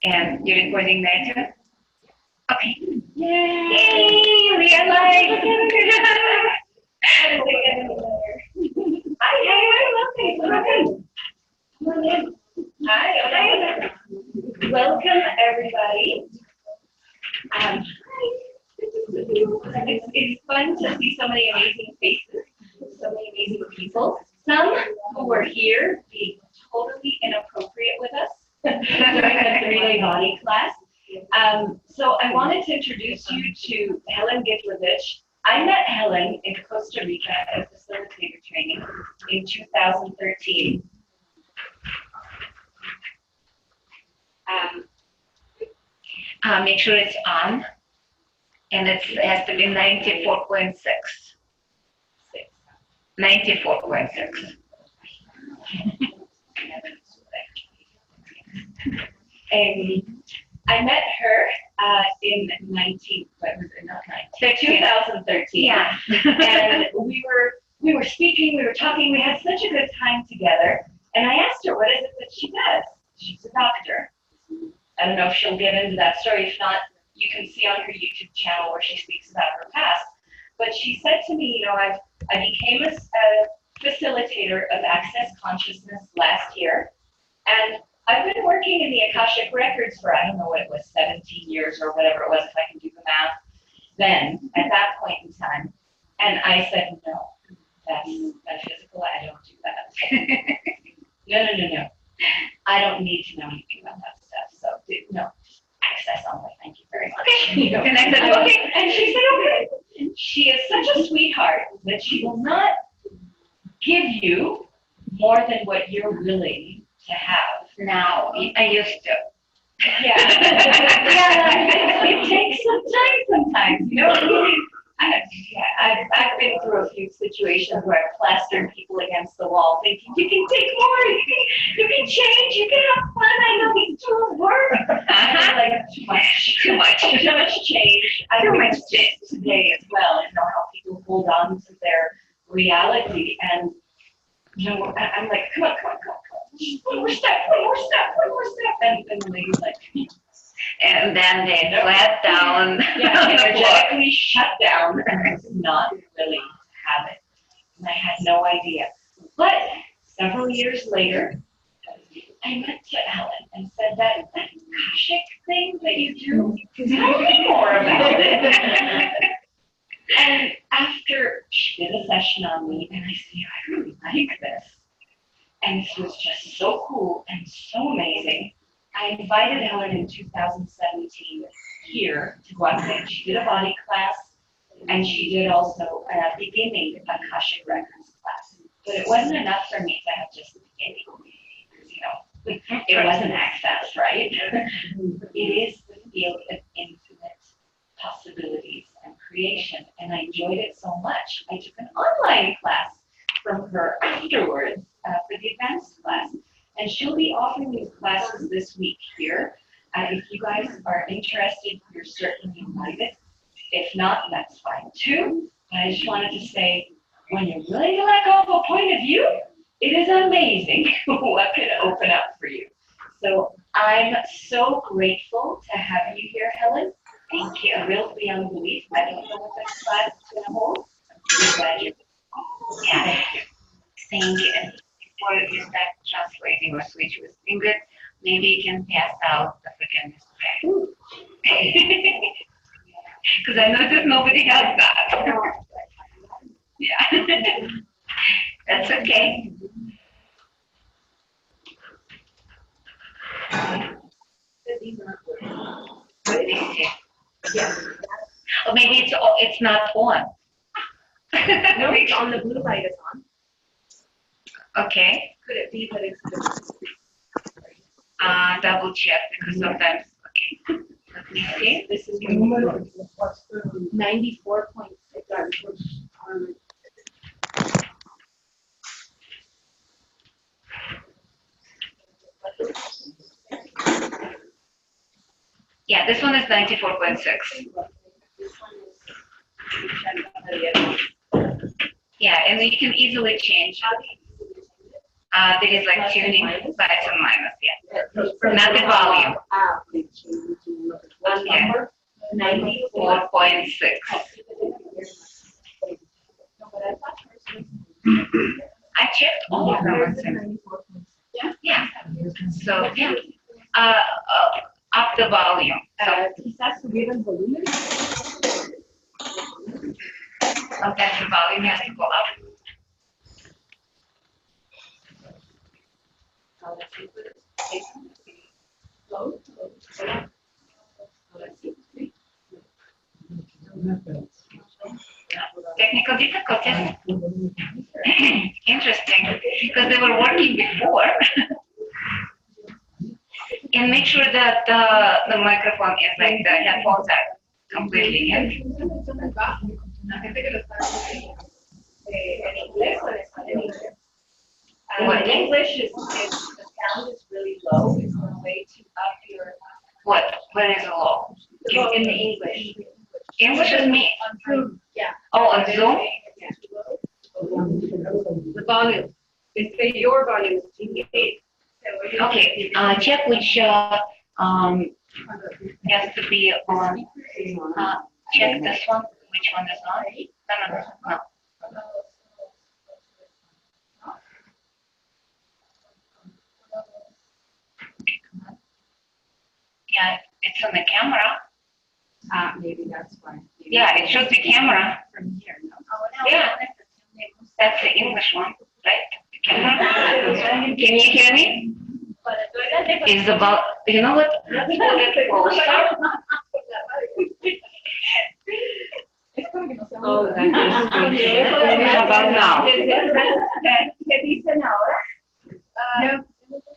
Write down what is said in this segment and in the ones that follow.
And you're recording there too? Okay. Yay! We are live! Hi. Welcome, everybody. It's fun to see so many amazing faces, so many amazing people. Some who were here being totally inappropriate with us during the 3-day body class. So I wanted to introduce you to Helen Gitlevich. I met Helen in Costa Rica at facilitator training in 2013. Make sure it's on, and it has to be 94.6. 94.6. I met her in 2013. Yeah. And we were speaking, we were talking, we had such a good time together. And I asked her, what is it that she does? She's a doctor. I don't know if she'll get into that story. If not, you can see on her YouTube channel where she speaks about her past. But she said to me, you know, I became a facilitator of Access Consciousness last year. And I've been working in the Akashic Records for, I don't know what it was, 17 years or whatever it was, if I can do the math, then, at that point in time. And I said, no, that's metaphysical, I don't do that. No. I don't need to know anything about that stuff, so no, access only, thank you very much. Okay. And I said, okay, and she said, okay. She is such a sweetheart that she will not give you more than what you're willing to have. Now, I used to. Yeah. It takes some time sometimes, you know. I've been through a few situations where I've plastered people against the wall thinking, you can take more, you can change, you can have fun, I know these tools work. Like, too much change. I too much change today as well, you know, how people hold on to their reality. And, you know, I'm like, come on. One more step. And the lady's like, and then they flat down. Yeah, energetically shut down and was not willing to have it. And I had no idea. But several years later, I went to Helen and said that Akashic thing that you do, tell me more about it. And after she did a session on me, and I said, I really like this. And this was just so cool and so amazing. I invited Helen in 2017 here to Guatemala. She did a body class, and she did also a beginning Akashic Records class. But it wasn't enough for me to have just the beginning. You know, it wasn't access, right? It is the field of infinite possibilities and creation, and I enjoyed it so much. I took an online class from her afterwards for the advanced class. And she'll be offering these classes this week here. If you guys are interested, you're certainly invited. If not, that's fine too. But I just wanted to say, when you're willing to let go of a point of view, it is amazing what can open up for you. So I'm so grateful to have you here, Helen. Thank you. Real beyond belief. I don't know what this class is going to hold. I'm really glad you're here. Yeah. Thank you. Before you start translating or switch with Ingrid, maybe you can pass out the forgiveness prayer. Because I noticed nobody has that. Yeah. That's okay. What did he say? Yeah. Or maybe it's not on. No, it's on. The blue light is on. Okay. Could it be that it's double check because sometimes, okay. Let me see. This is 94.6. Yeah, this one is 94.6. Yeah, and you can easily change. There is like tuning plus and minus, yeah. Not the volume. number? 94.6. I checked all of them. Yeah. So, yeah. Up the volume. Quizás subir el volumen. Sometimes the volume has to go up. Technical difficulties. Interesting, because they were working before. And make sure that the microphone is like the headphones are completely in. In English, the sound is really low. It's a way to up your. What is low? In the English. English is me. Yeah. Oh, on Zoom? The volume. They say your volume is too big. Okay, check which has to be on. Check this one. Which one is on? No. Yeah, it's on the camera. Maybe that's why. Yeah, it shows the camera. From here, no? Yeah, that's the English one, right? The camera. Can you hear me? It's about, you know what? Let's put it closer. Oh, How about now? No.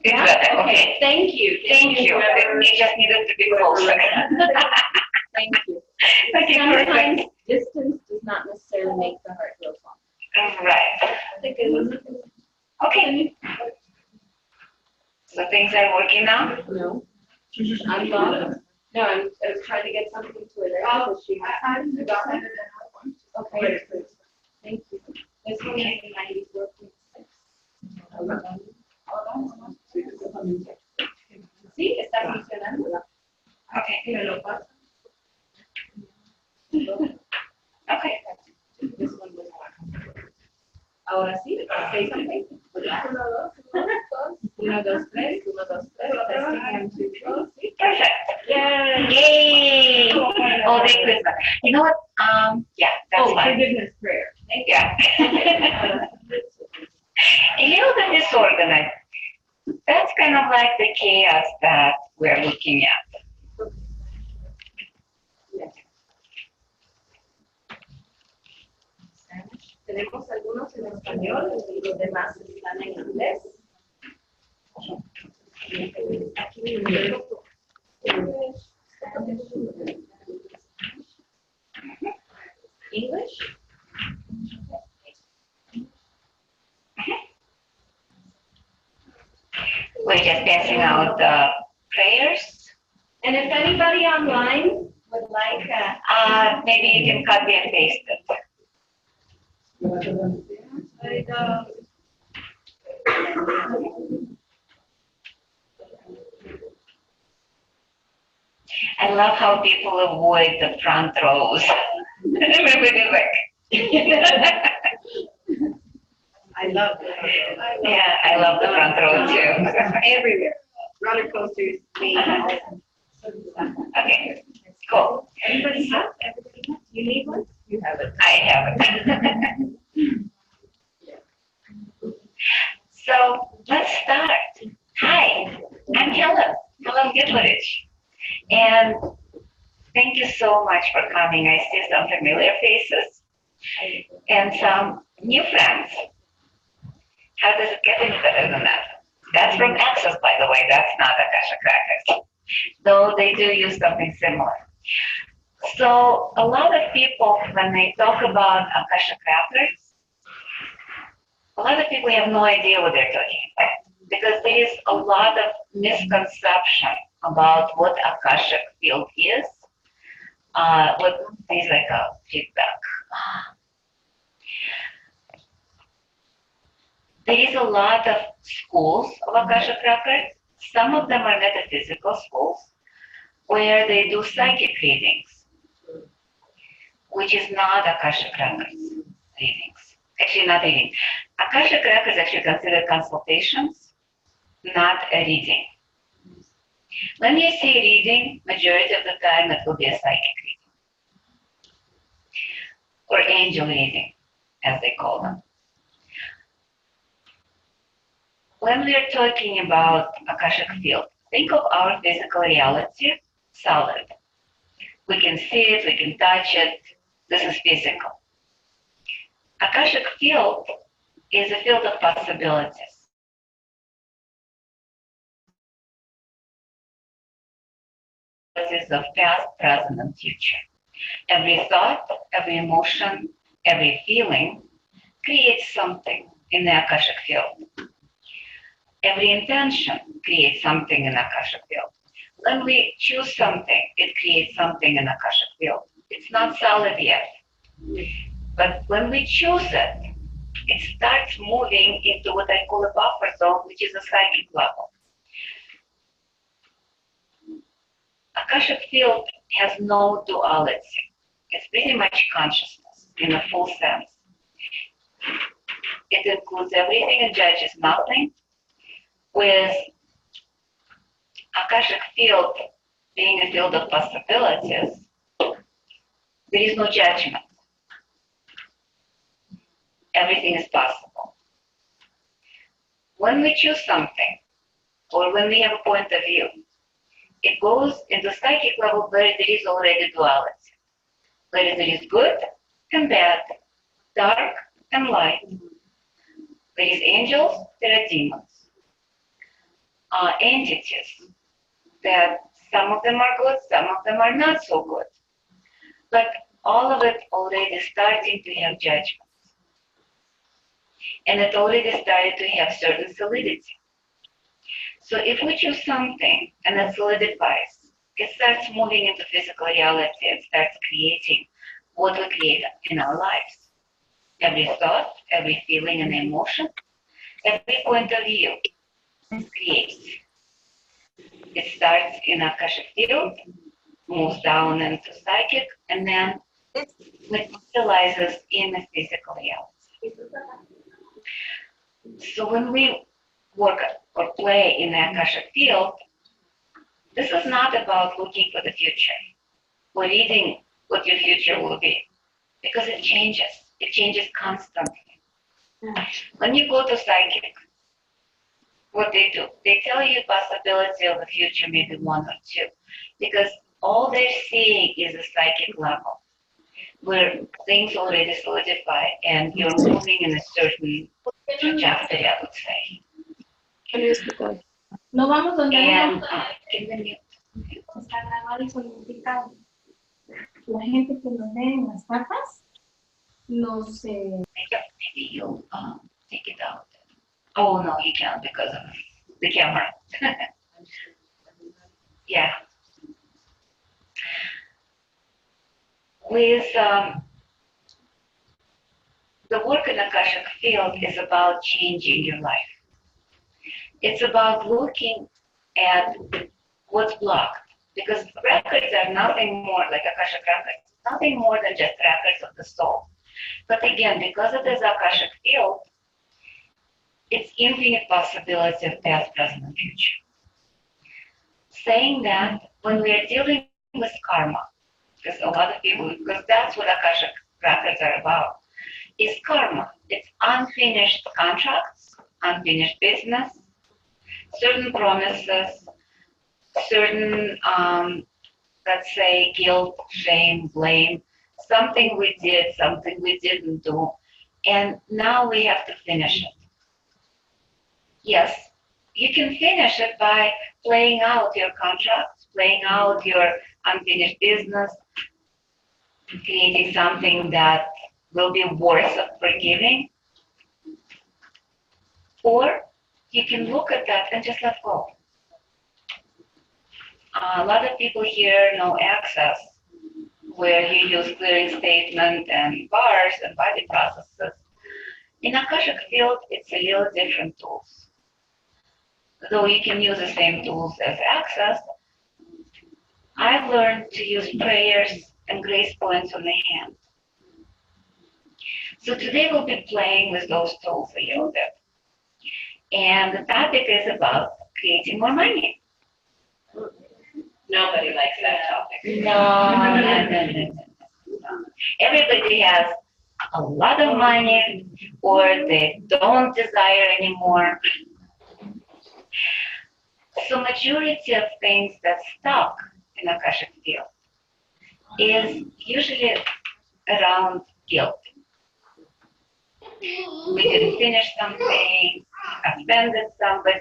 It's better, okay. Thank you. Thank you. It just needed to be closer. Thank you. Okay, Sometimes perfect. distance does not necessarily make the heart feel fun. Right. Okay. So things are working now? No. I thought. No, I was trying to get something to it. Oh, she has. Okay. Thank you. This one is 94.6. Sí, está funcionando. Okay. Okay. This one was ahora sí, say something. 1, 2, 3, 1, 2, 3. Testing 1, 2, 3. Perfect. Yay! Yay! Oh, thank goodness. You know what? Yeah, that's fine. Forgiveness prayer. Yeah. A little bit disorganized. That's kind of like the chaos that we're looking at. Yes. Tenemos algunos en español y los demás están en inglés. English. We're just passing out the prayers. And if anybody online would like, Maybe you can copy and paste it. I love how people avoid the front rows. Everybody's like. I love it. Yeah, I love the front row too. Everywhere. Roller coasters. Okay, cool. Everybody have? You need one? You have it. I have it. So let's start. Hi, I'm Helen Gitlevich. And thank you so much for coming. I see some familiar faces and some new friends. How does it get any better than that? That's from Access, by the way. That's not Akashic Records, though they do use something similar. So a lot of people, when they talk about Akashic Records, a lot of people have no idea what they're talking about because there is a lot of misconception about what Akashic field is, what is like a feedback. There is a lot of schools of Akashic Records. Some of them are metaphysical schools, where they do psychic readings, which is not Akashic Records readings. Actually, not reading. Akashic Records actually considered consultations, not a reading. When you see reading, majority of the time it will be a psychic reading. Or angel reading, as they call them. When we are talking about Akashic field, think of our physical reality solid. We can see it, we can touch it. This is physical. Akashic field is a field of possibilities. Of past, present, and future. Every thought, every emotion, every feeling creates something in the Akashic field. Every intention creates something in Akashic field. When we choose something, it creates something in Akashic field. It's not solid yet. But when we choose it, it starts moving into what I call a buffer zone, which is a psychic level. Akashic field has no duality. It's pretty much consciousness in a full sense. It includes everything and judges nothing. With Akashic field being a field of possibilities, there is no judgment. Everything is possible. When we choose something, or when we have a point of view, it goes into psychic level where there is already duality. Where there is good and bad, dark and light. There is angels, there are demons. Entities that some of them are good, some of them are not so good. But all of it already starting to have judgments. And it already started to have certain solidity. So if we choose something and it solidifies, it starts moving into physical reality and starts creating what we create in our lives. Every thought, every feeling and emotion, every point of view creates. It starts in Akashic field, moves down into psychic, and then materializes in the physical reality. So when we work or play in the Akashic field, this is not about looking for the future or reading what your future will be, because it changes. It changes constantly. When you go to psychic, what they do, they tell you possibility of the future, maybe one or two, because all they're seeing is a psychic level, where things already solidify and you're moving in a certain trajectory, I would say. No vamos donde And está grabado y solidificado. La gente que nos ve en las cartas, nos... maybe you'll take it out. Oh, no, you can't because of the camera. Yeah. With the work in Akashic field is about changing your life. It's about looking at what's blocked, because records are nothing more like Akashic records, nothing more than just records of the soul. But again, because of this Akashic field, it's infinite possibility of past, present, and future. Saying that when we are dealing with karma, because a lot of people, because that's what Akashic records are about, is karma. It's unfinished contracts, unfinished business, certain promises, certain, let's say, guilt, shame, blame, something we did, something we didn't do, and now we have to finish it. Yes, you can finish it by playing out your contracts, playing out your unfinished business, creating something that will be worth of forgiving. Or you can look at that and just let go. A lot of people here know Access, where you use clearing statement and bars and body processes. In Akashic field, it's a little different tools. Though you can use the same tools as Access, I've learned to use prayers and grace points on the hand. So today we'll be playing with those tools a little bit. And the topic is about creating more money. Nobody likes that topic. No. Everybody has a lot of money or they don't desire anymore. So majority of things that stuck in Akashic field is usually around guilt. We didn't finish something, offended somebody,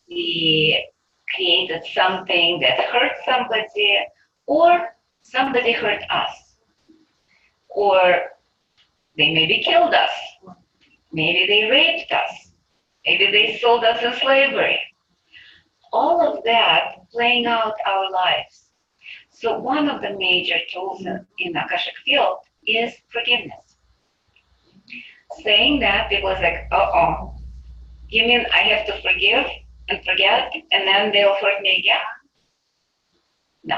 we created something that hurt somebody, or somebody hurt us, or they maybe killed us, maybe they raped us, maybe they sold us in slavery. All of that playing out our lives. So one of the major tools in Akashic field is forgiveness. Saying that, people is like, uh-oh, you mean I have to forgive and forget and then they'll hurt me again? No.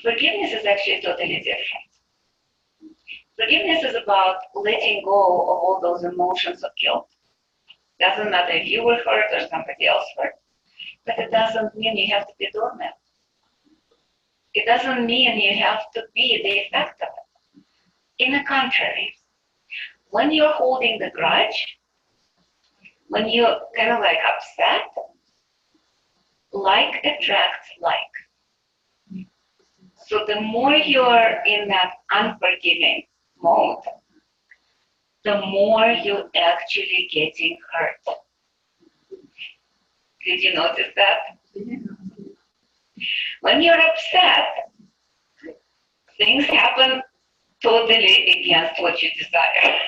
Forgiveness is actually totally different. Forgiveness is about letting go of all those emotions of guilt. Doesn't matter if you were hurt or somebody else hurt, but it doesn't mean you have to be doormat. It doesn't mean you have to be the effect of it. In the contrary, when you're holding the grudge, when you're kind of like upset, like attracts like. So the more you're in that unforgiving mode, the more you're actually getting hurt. Did you notice that? When you're upset, things happen totally against what you desire.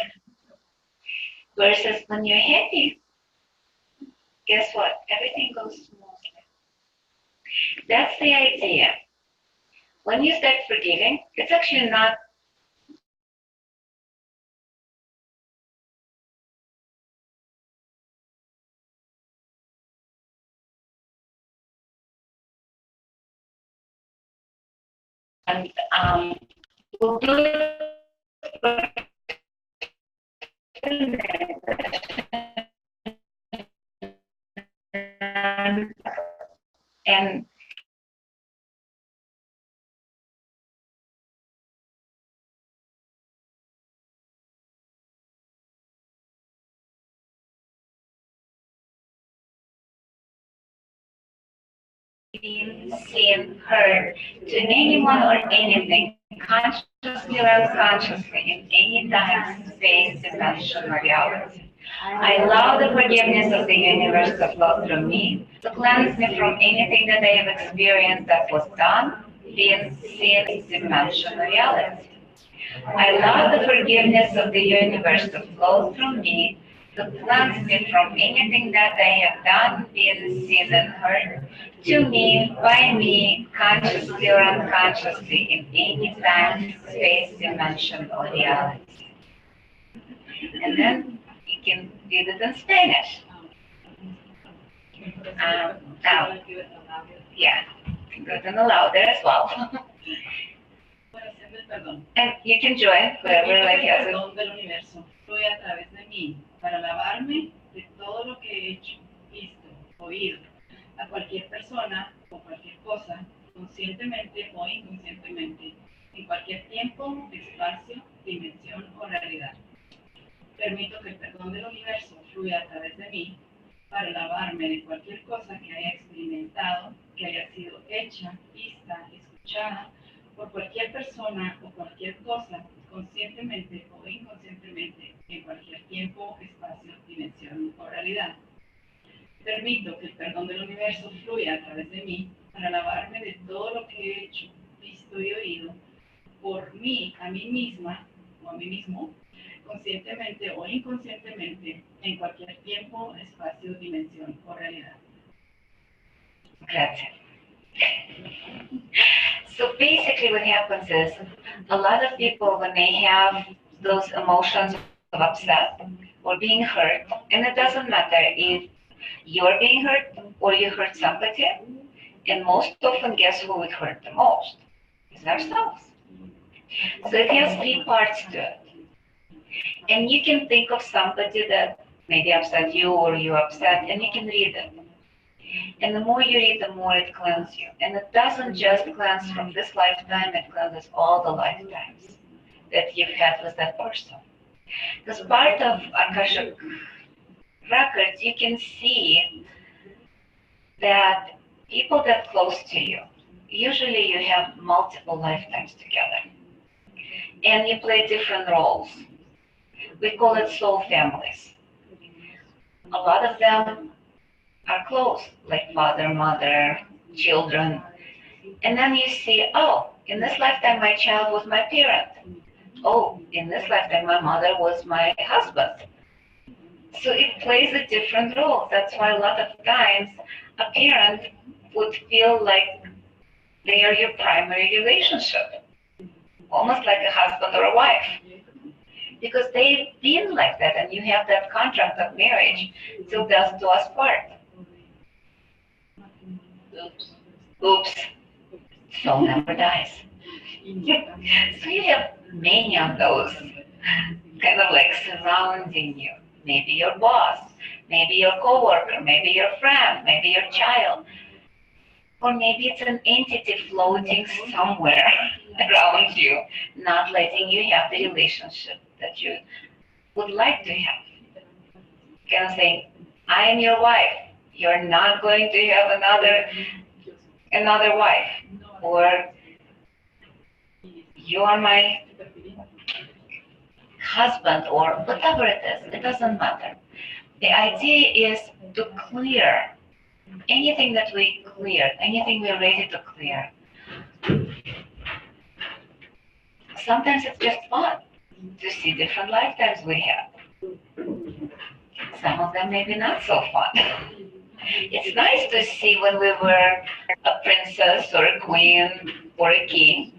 Versus when you're happy, guess what? Everything goes smoothly. That's the idea. When you start forgiving, it's actually not and we'll do it and seen, heard to anyone or anything, consciously or unconsciously, in any time, space, dimension, or reality. I allow the forgiveness of the universe to flow through me, to cleanse me from anything that I have experienced that was done, been, seen, dimension, or reality. I allow the forgiveness of the universe to flow through me, to cleanse me from anything that I have done, been, seen, and heard, to me, by me, consciously or unconsciously, in any time, space, dimension, or reality. And then you can read it in Spanish. Now, yeah, you can do it in the louder as well. And you can join whoever like has it. Del universo fluye a través de mí para lavarme de todo lo que he hecho, visto, oído, a cualquier persona o cualquier cosa, conscientemente o inconscientemente, en cualquier tiempo, espacio, dimensión o realidad. Permito que el perdón del universo fluya a través de mí para lavarme de cualquier cosa que haya experimentado, que haya sido hecha, vista, escuchada, por cualquier persona o cualquier cosa, conscientemente o inconscientemente, en cualquier tiempo, espacio, dimensión o realidad. Permito que el perdón del universo fluya a través de mí para lavarme de todo lo que he hecho, visto y oído, por mí, a mí misma o a mí mismo, conscientemente o inconscientemente, en cualquier tiempo, espacio, dimensión o realidad. Gracias. So basically what happens is, a lot of people when they have those emotions of upset or being hurt, and it doesn't matter if you're being hurt or you hurt somebody, And most often, guess who would hurt the most? Is ourselves. So it has three parts to it. And you can think of somebody that maybe upset you or you upset, and you can read it. And the more you read, the more it cleanses you. And it doesn't just cleanse from this lifetime, it cleanses all the lifetimes that you've had with that person. Because part of Akashic Records, you can see that people that close to you, usually you have multiple lifetimes together. And you play different roles. We call it soul families. A lot of them are close, like father, mother, children. And then you see, oh, in this lifetime my child was my parent. Oh, in this lifetime my mother was my husband. So it plays a different role. That's why a lot of times a parent would feel like they are your primary relationship, almost like a husband or a wife. Because they've been like that, and you have that contract of marriage till death do us part. Oops. Soul never dies. So you have many of those kind of like surrounding you. Maybe your boss, maybe your coworker, maybe your friend, maybe your child. Or maybe it's an entity floating somewhere around you, not letting you have the relationship that you would like to have. Kind of saying, I am your wife. You're not going to have another wife. Or you are my husband, or whatever it is. It doesn't matter. The idea is to clear anything that we cleared, anything we're ready to clear. Sometimes it's just fun to see different lifetimes we have. Some of them maybe not so fun. It's nice to see when we were a princess or a queen or a king,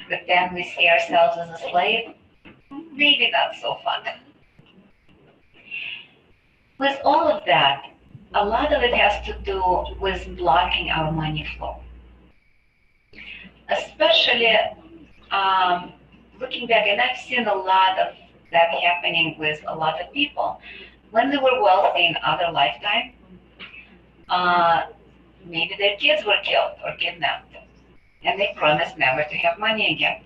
but then we see ourselves as a slave. Maybe not so fun. With all of that, a lot of it has to do with blocking our money flow. Especially looking back, and I've seen a lot of that happening with a lot of people. When they were wealthy in other lifetime, maybe their kids were killed or kidnapped, and they promised never to have money again.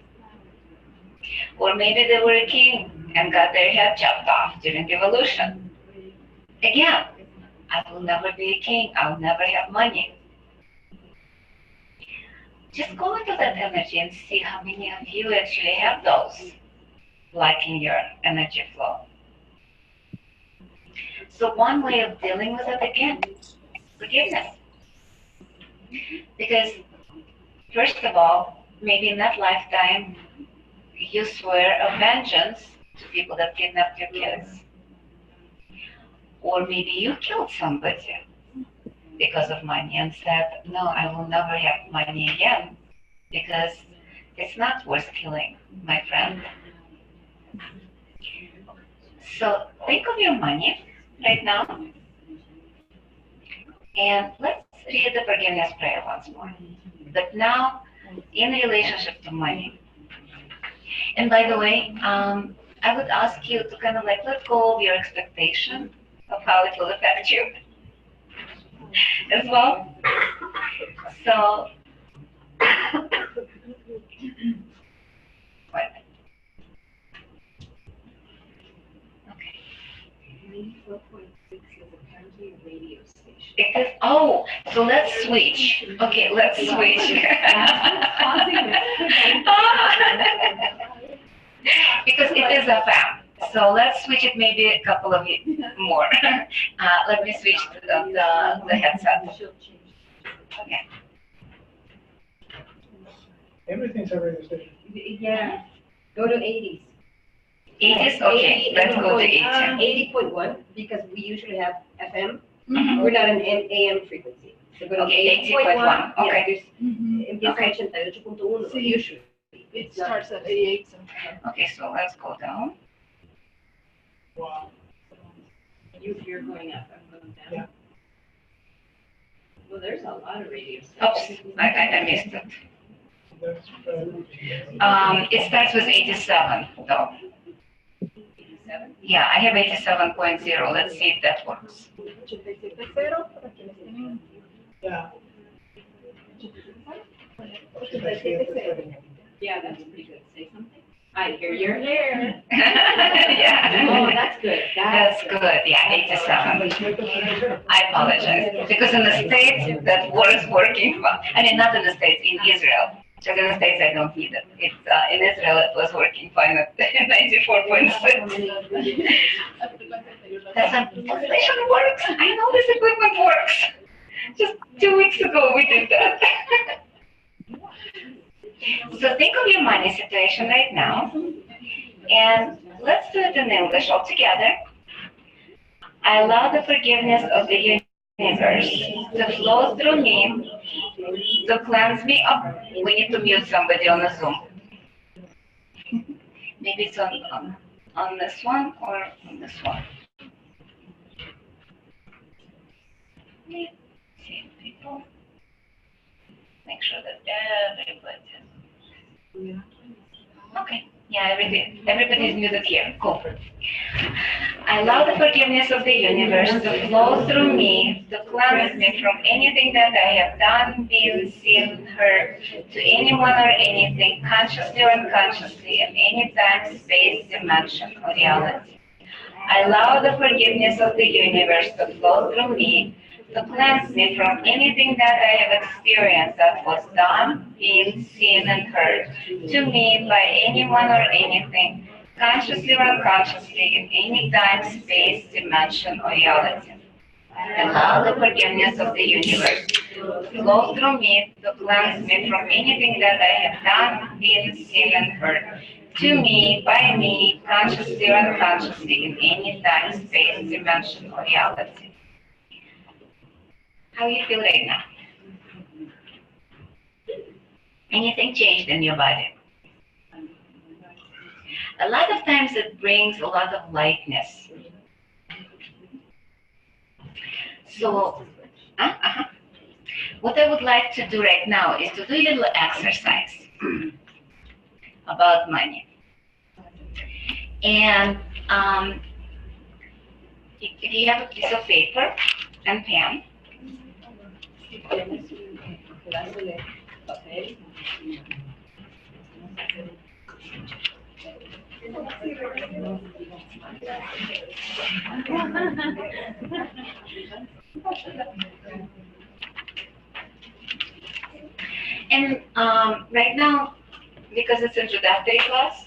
Or maybe they were a king and got their head chopped off during the revolution. Again, I will never be a king, I'll never have money. Just go into that energy and see how many of you actually have those blocking your energy flow. So one way of dealing with it, again, forgiveness. Because first of all, maybe in that lifetime, you swear a vengeance to people that kidnapped your kids. Or maybe you killed somebody because of money and said, no, I will never have money again because it's not worth killing, my friend. So think of your money right now, and let's read the forgiveness prayer once more. But now, in relationship to money. And by the way, I would ask you to kind of like let go of your expectation of how it will affect you as well. So, what? Okay. 94.6 is apparently a radio station. It is, oh, so let's switch. Okay, let's switch. Because it is a fan. So let's switch it maybe a couple of more. Let me switch the headset. Okay. Everything's a radio station. Yeah, go to 80s. 80s? Okay, let's go to 80. 80.1, because we usually have FM. Mhm. We're not an AM frequency. So go to Okay, 80.1. Okay. Empieza 88.1 Sí. usually. It starts at 88. Okay, so let's go down. Wow. You're going up, I'm going down. Yeah. Well, there's a lot of radio Oops, stations. I missed it. That's, It starts with 87, though. 87? Yeah, I have 87.0. Let's see if that works. 87.0 para quienes tienen. yeah. 87.0. Yeah, that's pretty good. Say something. I hear your hair. Yeah. Oh, that's good. That's good, yeah, 87. I apologize, because in the States, that was working fine. I mean, not in the States, in Israel. Because in the States, I don't need it. It's, in Israel, it was working fine at 94.6. That translation works. I know this equipment works. Just 2 weeks ago, we did that. So think of your money situation right now, and let's do it in English all together. I allow the forgiveness of the universe to flow through me, to cleanse me up. We need to mute somebody on the Zoom. Maybe it's on this one or on this one. See people. Make sure that everybody. Okay. Yeah, everybody's muted here. Cool. I allow the forgiveness of the universe to flow through me, to cleanse me from anything that I have done, been, seen, heard, to anyone or anything, consciously or unconsciously, in any time, space, dimension, or reality. I allow the forgiveness of the universe to flow through me, to cleanse me from anything that I have experienced that was done, been, seen, and heard to me by anyone or anything, consciously or unconsciously, in any time, space, dimension, or reality. Allow the forgiveness of the universe to flow through me, to cleanse me from anything that I have done, been, seen, and heard to me, by me, consciously or unconsciously, in any time, space, dimension, or reality. How you feel right now? Anything changed in your body? A lot of times it brings a lot of lightness. So, what I would like to do right now is to do a little exercise about money. And if you have a piece of paper and pen, and right now, because it's introductory class,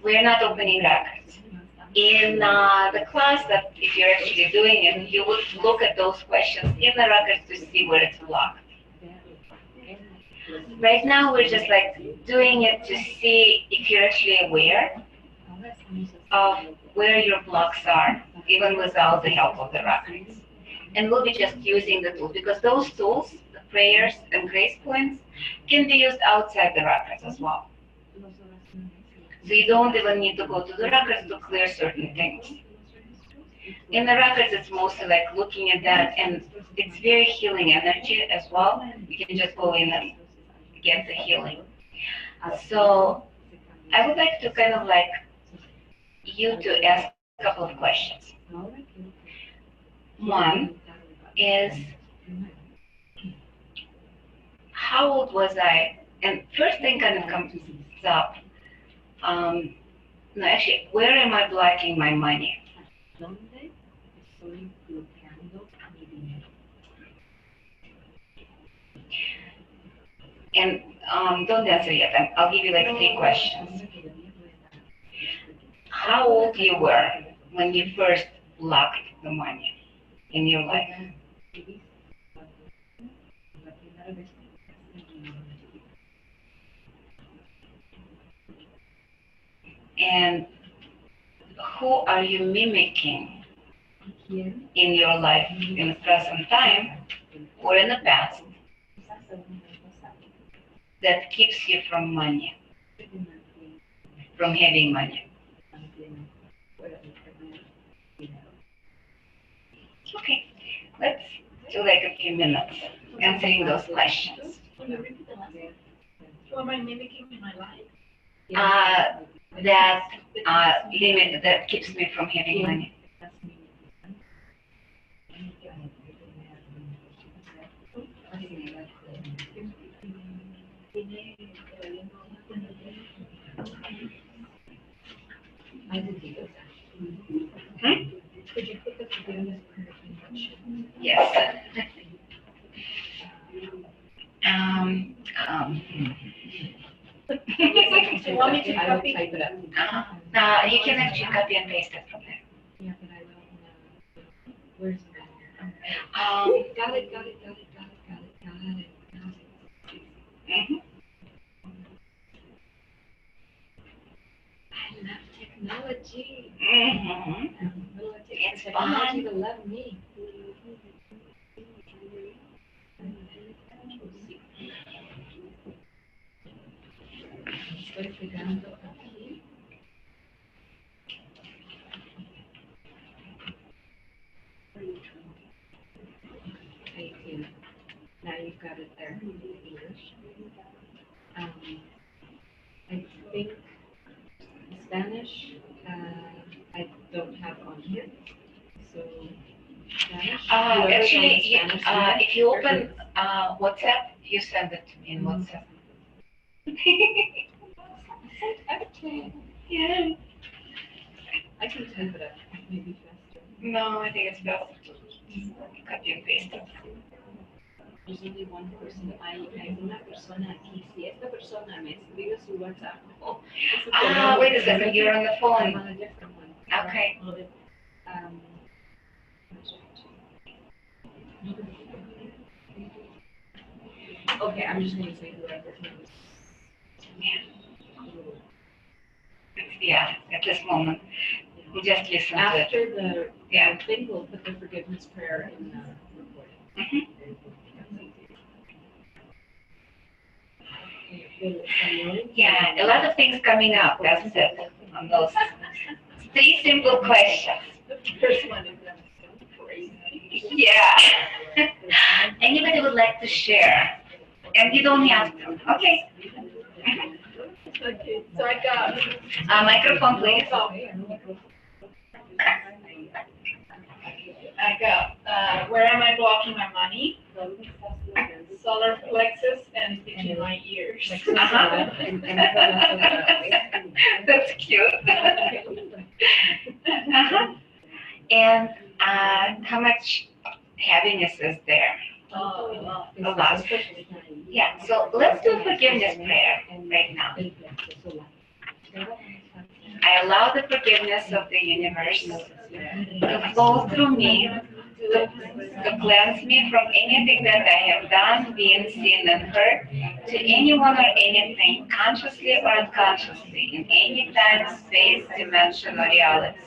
we're not opening records. In the class that if you're actually doing it, you would look at those questions in the records to see where it's blocked. Right now, we're just like doing it to see if you're actually aware of where your blocks are, even without the help of the records. And we'll be just using the tools, because those tools, the prayers and grace points, can be used outside the records as well. So you don't even need to go to the records to clear certain things. In the records, it's mostly like looking at that, and it's very healing energy as well. You can just go in and get the healing. So I would like to kind of like you to ask a couple of questions. One is, how old was I? And first thing kind of comes up, no, actually, where am I blocking my money? And don't answer yet. I'll give you like 3 questions. How old you were when you first blocked the money in your life? And who are you mimicking in your life in the present time or in the past that keeps you from money, from having money? Okay, let's to like a few minutes answering those questions. Can you repeat the last one? Who am I mimicking in my life? That limit that keeps me from having money. Could you put the forgiveness prayer in motion? Yes. Do you want me to copy? Type it up. You can actually copy and paste it from there. Yeah, but I don't know. Where's that? Got it. Mhm. I love technology. Mhm. What do I take It's for technology fun. to love me? Estoy pegando aquí. Thank you. Now you've got it there in English. I think Spanish, I don't have on here. So Spanish. Whoever's on Actually, the Spanish side, if you open WhatsApp, you send it to me in WhatsApp. Yeah. I can type it up, maybe faster. No, I think it's best to copy and paste it. There's only one person. Hay una persona aquí. Si esta persona me escribe su WhatsApp. Wait a second, you're on the I'm phone. on a different one. Okay. Okay, I'm just going to say whoever knows. Yeah, at this moment. We just listen to it. After the Yeah. thing, we'll put the forgiveness prayer in the recording. Mhm. Yeah, a lot of things coming up, that's it, on those 3 simple questions. The first one is so crazy. Yeah. Anybody would like to share? And you don't have to. Okay. Okay, so I got. Microphone, please. I got, where am I blocking my money? Solar plexus and between my ears. Uh-huh. That's cute. Uh-huh. And how much happiness is there? Oh, A lot. Yeah, so let's do forgiveness prayer right now. I allow the forgiveness of the universe to flow through me, to cleanse me from anything that I have done, been, seen, and heard, to anyone or anything, consciously or unconsciously, in any time, space, dimension, or reality.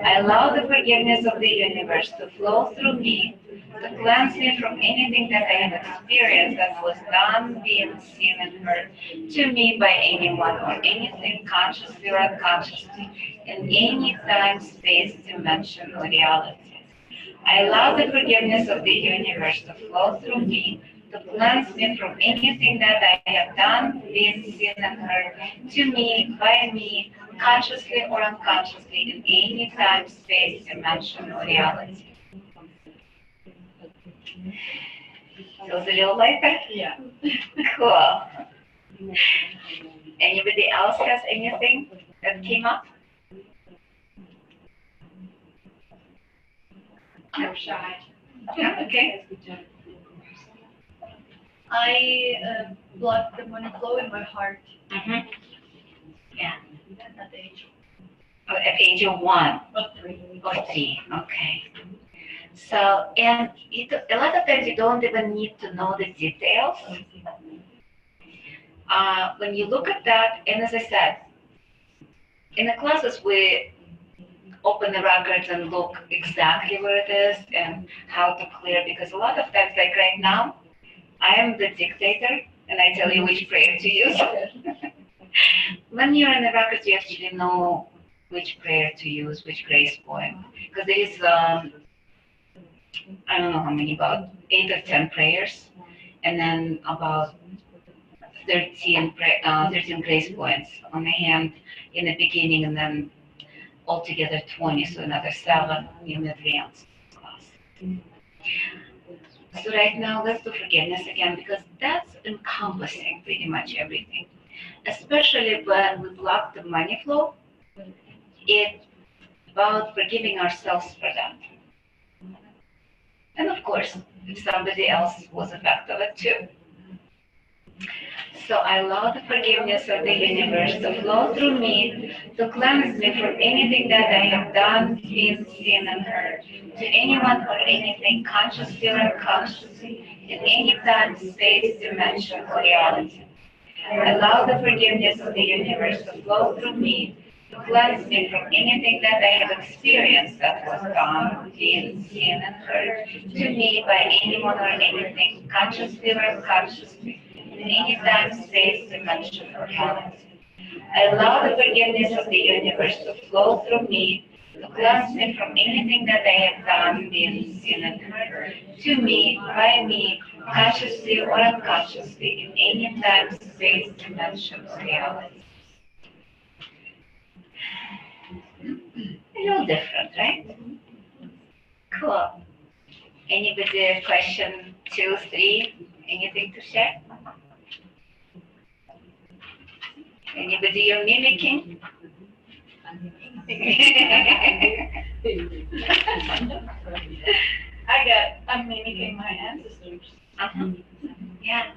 I allow the forgiveness of the universe to flow through me, to cleanse me from anything that I have experienced that was done, been, seen, and heard to me by anyone or anything, consciously or unconsciously, in any time, space, dimension, or reality. I allow the forgiveness of the universe to flow through me, to cleanse me from anything that I have done, been, seen, and heard to me, by me, consciously or unconsciously, in any time, space, dimension, or reality. Feels a little lighter? yeah. Cool. Anybody else has anything that came up? I'm shy. Yeah, okay. I blocked the money flow in my heart Mm-hmm. Yeah. at the age At age of 1 of 3. or 3. Okay. So, and a lot of times you don't even need to know the details. When you look at that, and as I said, in the classes we open the records and look exactly where it is and how to clear, because a lot of times, like right now, I am the dictator and I tell you which prayer to use. When you're in the records, you actually know which prayer to use, which grace poem, because there is I don't know how many, about 8 or 10 prayers, and then about 13 grace points on the hand in the beginning, and then altogether 20, so another 7 in the advanced class. So right now, let's do forgiveness again, because that's encompassing pretty much everything. Especially when we block the money flow, it's about forgiving ourselves for that. And of course, if somebody else was a factor of it too. So I allow the forgiveness of the universe to flow through me, to cleanse me from anything that I have done, been, seen, and heard, to anyone or anything, consciously or unconsciously, in any time, space, dimension, or reality. I allow the forgiveness of the universe to flow through me, to cleanse me from anything that I have experienced that was done, been, seen, and heard to me by anyone or anything, consciously or unconsciously, in any time, space, dimension, or reality. I allow the forgiveness of the universe to flow through me, to cleanse me from anything that I have done, been, seen, and heard to me, by me, consciously or unconsciously, in any time, space, dimension, or reality. A little different, right? Cool. Anybody question 2, 3? Anything to share? Anybody you're mimicking? I'm mimicking my ancestors. Yeah.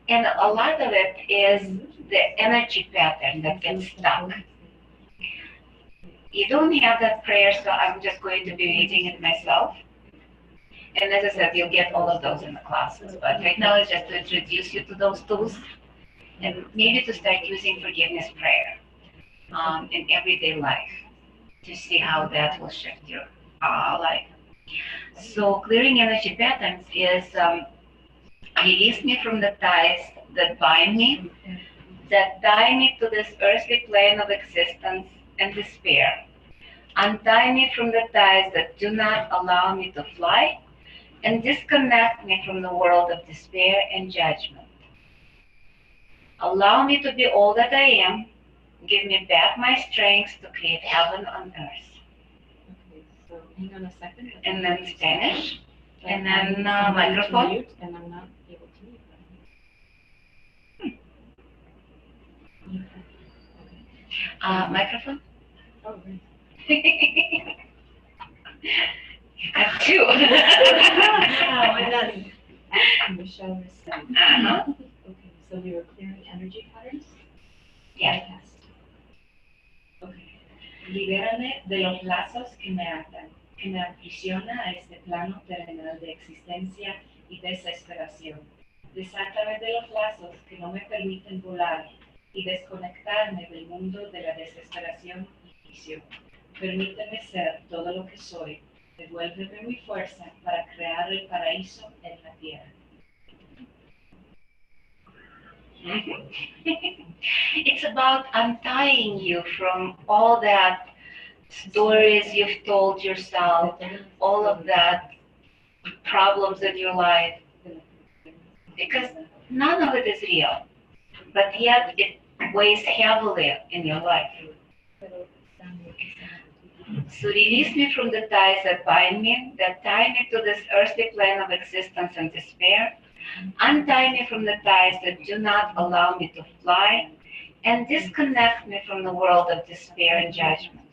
And a lot of it is the energy pattern that gets stuck. You don't have that prayer, so I'm just going to be reading it myself. And as I said, you'll get all of those in the classes. But right now it's just to introduce you to those tools and maybe to start using forgiveness prayer in everyday life to see how that will shift your life. So clearing energy patterns is release me from the ties that bind me, that tie me to this earthly plane of existence and despair. Untie me from the ties that do not allow me to fly, and disconnect me from the world of despair and judgment. Allow me to be all that I am. Give me back my strength to create heaven on earth. Okay, so hang on a second. And then Spanish, and then microphone. And I'm not able to mute. Microphone. Oh, right. You got 2. Michelle is saying. Uh-huh. Okay, so we were clearing energy patterns? Yeah. Okay. Libérame de los lazos que me atan, que me aprisiona a este plano terrenal de existencia y desesperación. Desátame de los lazos que no me permiten volar y desconectarme del mundo de la desesperación y visión. Permíteme ser todo lo que soy. Devuélveme mi fuerza para crear el paraíso en la tierra. It's about untying you from all that stories you've told yourself, all of that problems in your life, because none of it is real, but yet it weighs heavily in your life. So release me from the ties that bind me, that tie me to this earthly plane of existence and despair. Untie me from the ties that do not allow me to fly, and disconnect me from the world of despair and judgment.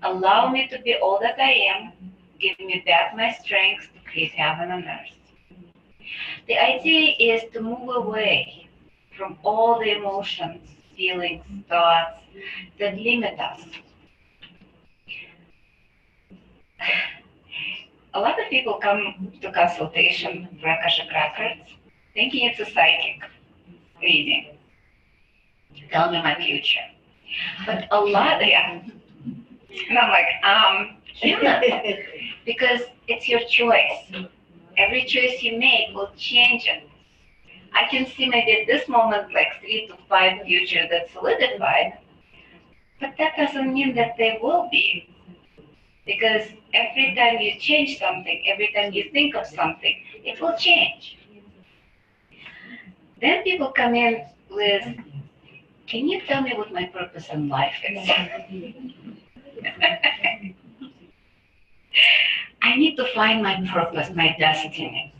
Allow me to be all that I am. Give me back my strength to create heaven on earth. The idea is to move away from all the emotions, feelings, thoughts that limit us. A lot of people come to consultation for Akashic Records thinking it's a psychic reading. Tell me my future. But a lot, yeah. And I'm like, yeah, because it's your choice. Every choice you make will change it. I can see maybe at this moment like 3 to 5 future that's solidified, but that doesn't mean that they will be. Because every time you change something, every time you think of something, it will change. Then people come in with, can you tell me what my purpose in life is? I need to find my purpose, my destiny.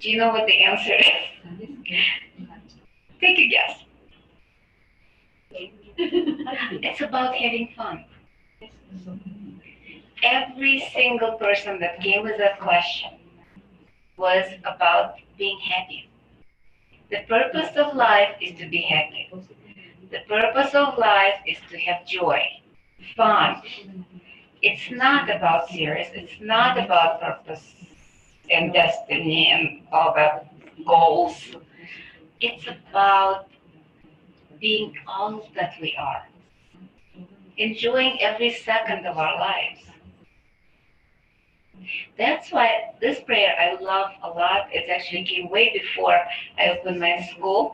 Do you know what the answer is? Take a guess. It's about having fun. Every single person that came with that question was about being happy. The purpose of life is to be happy. The purpose of life is to have joy, fun. It's not about serious. It's not about purpose and destiny and all that goals. It's about being all that we are. Enjoying every second of our lives. That's why this prayer I love a lot. It actually came way before I opened my school.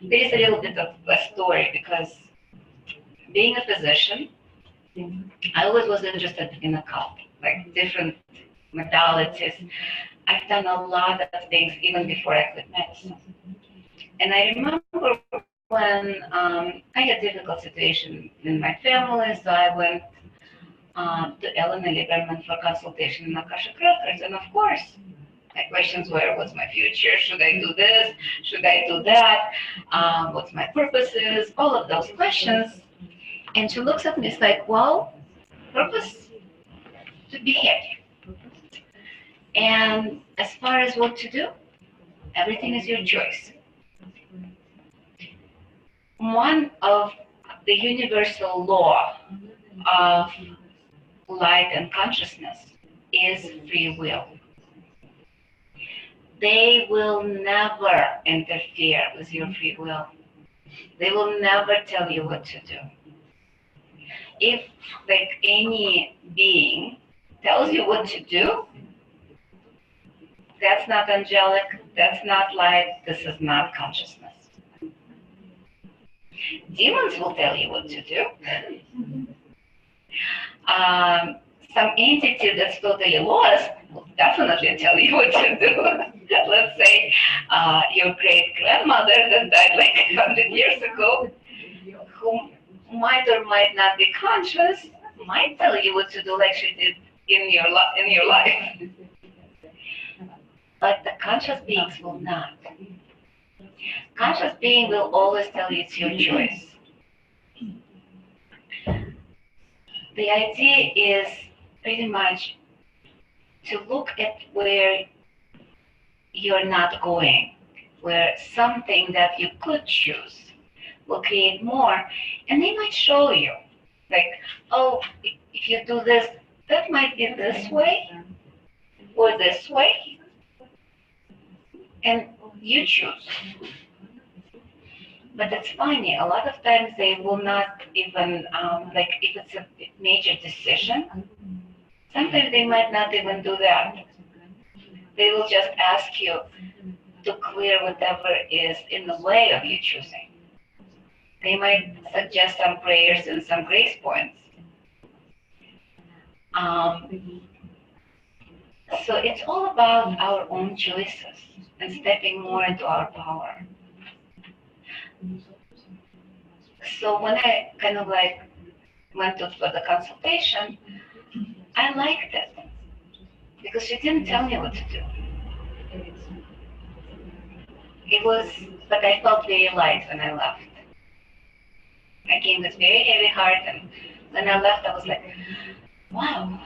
There is a little bit of a story because being a physician, I always was interested in occult, like different modalities. I've done a lot of things even before I quit medicine. And I remember when I had a difficult situation in my family, so I went to Ellen Lieberman for consultation in Akashic Records. And of course, my questions were, what's my future? Should I do this? Should I do that? What's my purpose is? All of those questions. And she looks at me, it's like, well, purpose? To be happy. And as far as what to do, everything is your choice. One of the universal law of light and consciousness is free will. They will never interfere with your free will. They will never tell you what to do. If, like any being, tells you what to do, that's not angelic, that's not light, this is not consciousness. Demons will tell you what to do. Some entity that's totally lost will definitely tell you what to do. Let's say your great-grandmother that died like 100 years ago, who might or might not be conscious, might tell you what to do like she did in your life. But the conscious beings will not. Conscious being will always tell you it's your choice. The idea is pretty much to look at where you're not going, where something that you could choose will create more, and they might show you, like, oh, if you do this, that might be this way or this way, and you choose. But it's funny, a lot of times they will not even, like if it's a major decision, sometimes they might not even do that. They will just ask you to clear whatever is in the way of you choosing. They might suggest some prayers and some grace points. So it's all about our own choices and stepping more into our power. So when I kind of like went for the consultation, I liked it because she didn't tell me what to do. It was, but I felt very light when I left. I came with very heavy heart, and when I left, I was like, wow,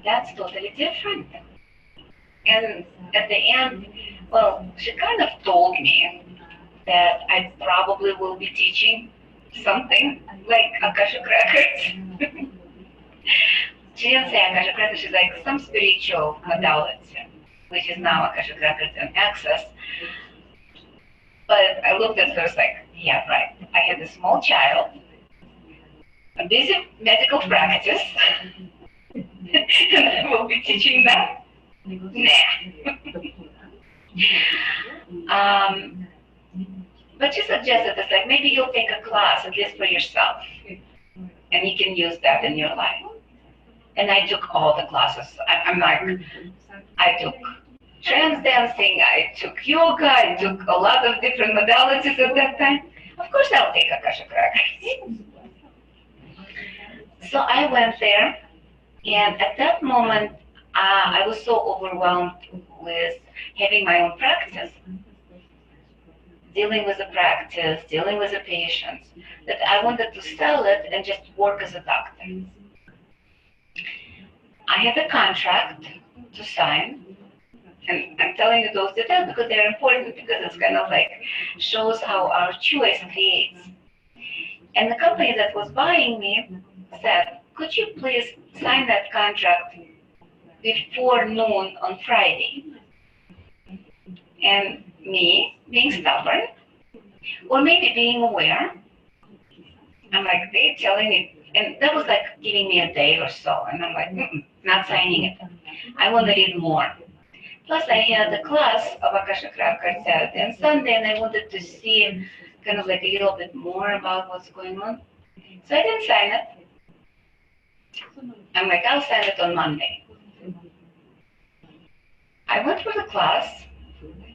that's totally different. And at the end, well, she kind of told me that I probably will be teaching something like Akashic Records. She didn't say Akashic Records, she's like some spiritual modality, which is now Akashic Records and Access. But I looked at her, I was like, yeah, right. I had a small child, a busy medical practice, and I will be teaching that? Nah. But she suggested, it's like, maybe you'll take a class, at least for yourself. and you can use that in your life. And I took all the classes. I'm like, I took trance dancing, I took yoga, I took a lot of different modalities at that time. Of course I'll take Akashic Records. So I went there, and at that moment, I was so overwhelmed with having my own practice, dealing with the practice, dealing with the patients, that I wanted to sell it and just work as a doctor. I had a contract to sign, and I'm telling you those details because they're important, because it's kind of like shows how our choice creates. And the company that was buying me said, could you please sign that contract before noon on Friday? And me, being stubborn, or maybe being aware, I'm like, they're telling me, and that was like giving me a day or so, and I'm like, not signing it. I want to read more. Plus, I had a class of Akashic Records Saturday and Sunday, and I wanted to see kind of like a little bit more about what's going on. So I didn't sign it. I'm like, I'll sign it on Monday. I went for the class.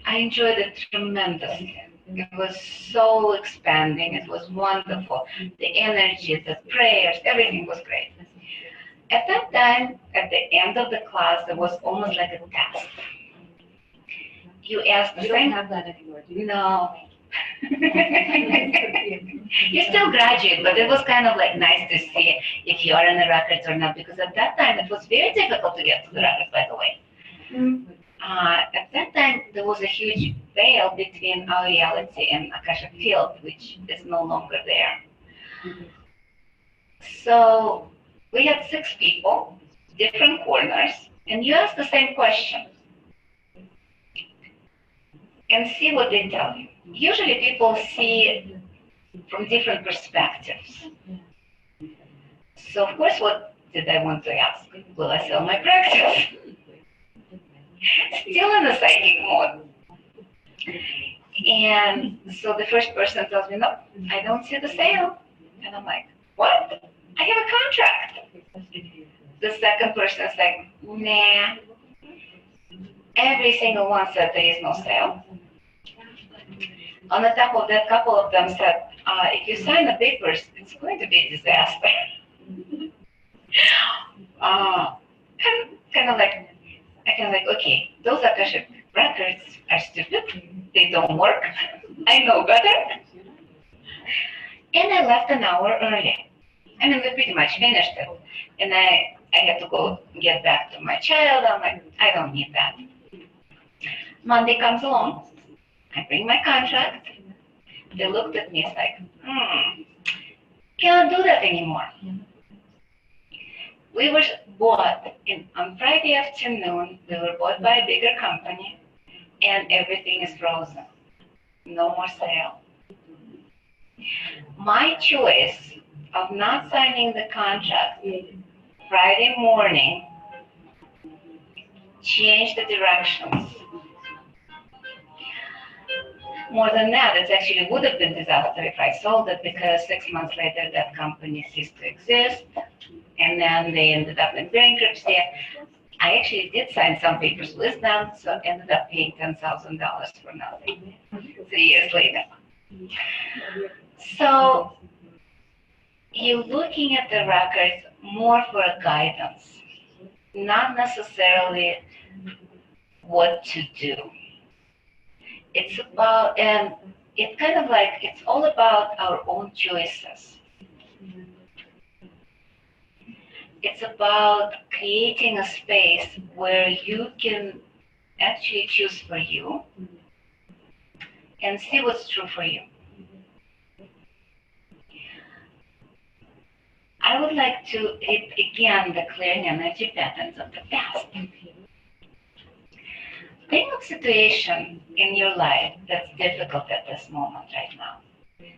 I enjoyed it tremendously. It was so expanding. It was wonderful. The energy, the prayers, everything was great. At that time, at the end of the class, there was almost like a test. You asked the You same. don't have that anymore, do you? No. You still graduate, but it was kind of like nice to see if you are in the records or not, because at that time it was very difficult to get to the records, by the way. At that time, there was a huge veil between our reality and Akashic field, which is no longer there. So we had 6 people, different corners, and you ask the same question and see what they tell you. Usually people see it from different perspectives. So of course, what did I want to ask? Will I sell my practice? Still in the psychic mode. And so the first person tells me, no, I don't see the sale. And I'm like, what? I have a contract. The second person is like, nah. Every single one said there is no sale. On the top of that, couple of them said, if you sign the papers, it's going to be a disaster. And kind of like, okay, those Akashic records are stupid. They don't work. I know better. And I left an hour early. I mean, we pretty much finished it. And I had to go get back to my child. I'm like, I don't need that. Monday comes along. I bring my contract. They looked at me, it's like, can't do that anymore. We were bought on Friday afternoon. We were bought by a bigger company, and everything is frozen. No more sale. My choice of not signing the contract Friday morning changed the directions. More than that, it actually would have been disaster if I sold it, because 6 months later that company ceased to exist, and then they ended up in bankruptcy. I actually did sign some papers with them, so I ended up paying $10,000 for nothing 3 years later. So you're looking at the records more for a guidance, not necessarily what to do. It's about, and it's kind of like, it's all about our own choices. It's about creating a space where you can actually choose for you and see what's true for you. I would like to read again the clearing energy patterns of the past. Think of a situation in your life that's difficult at this moment right now.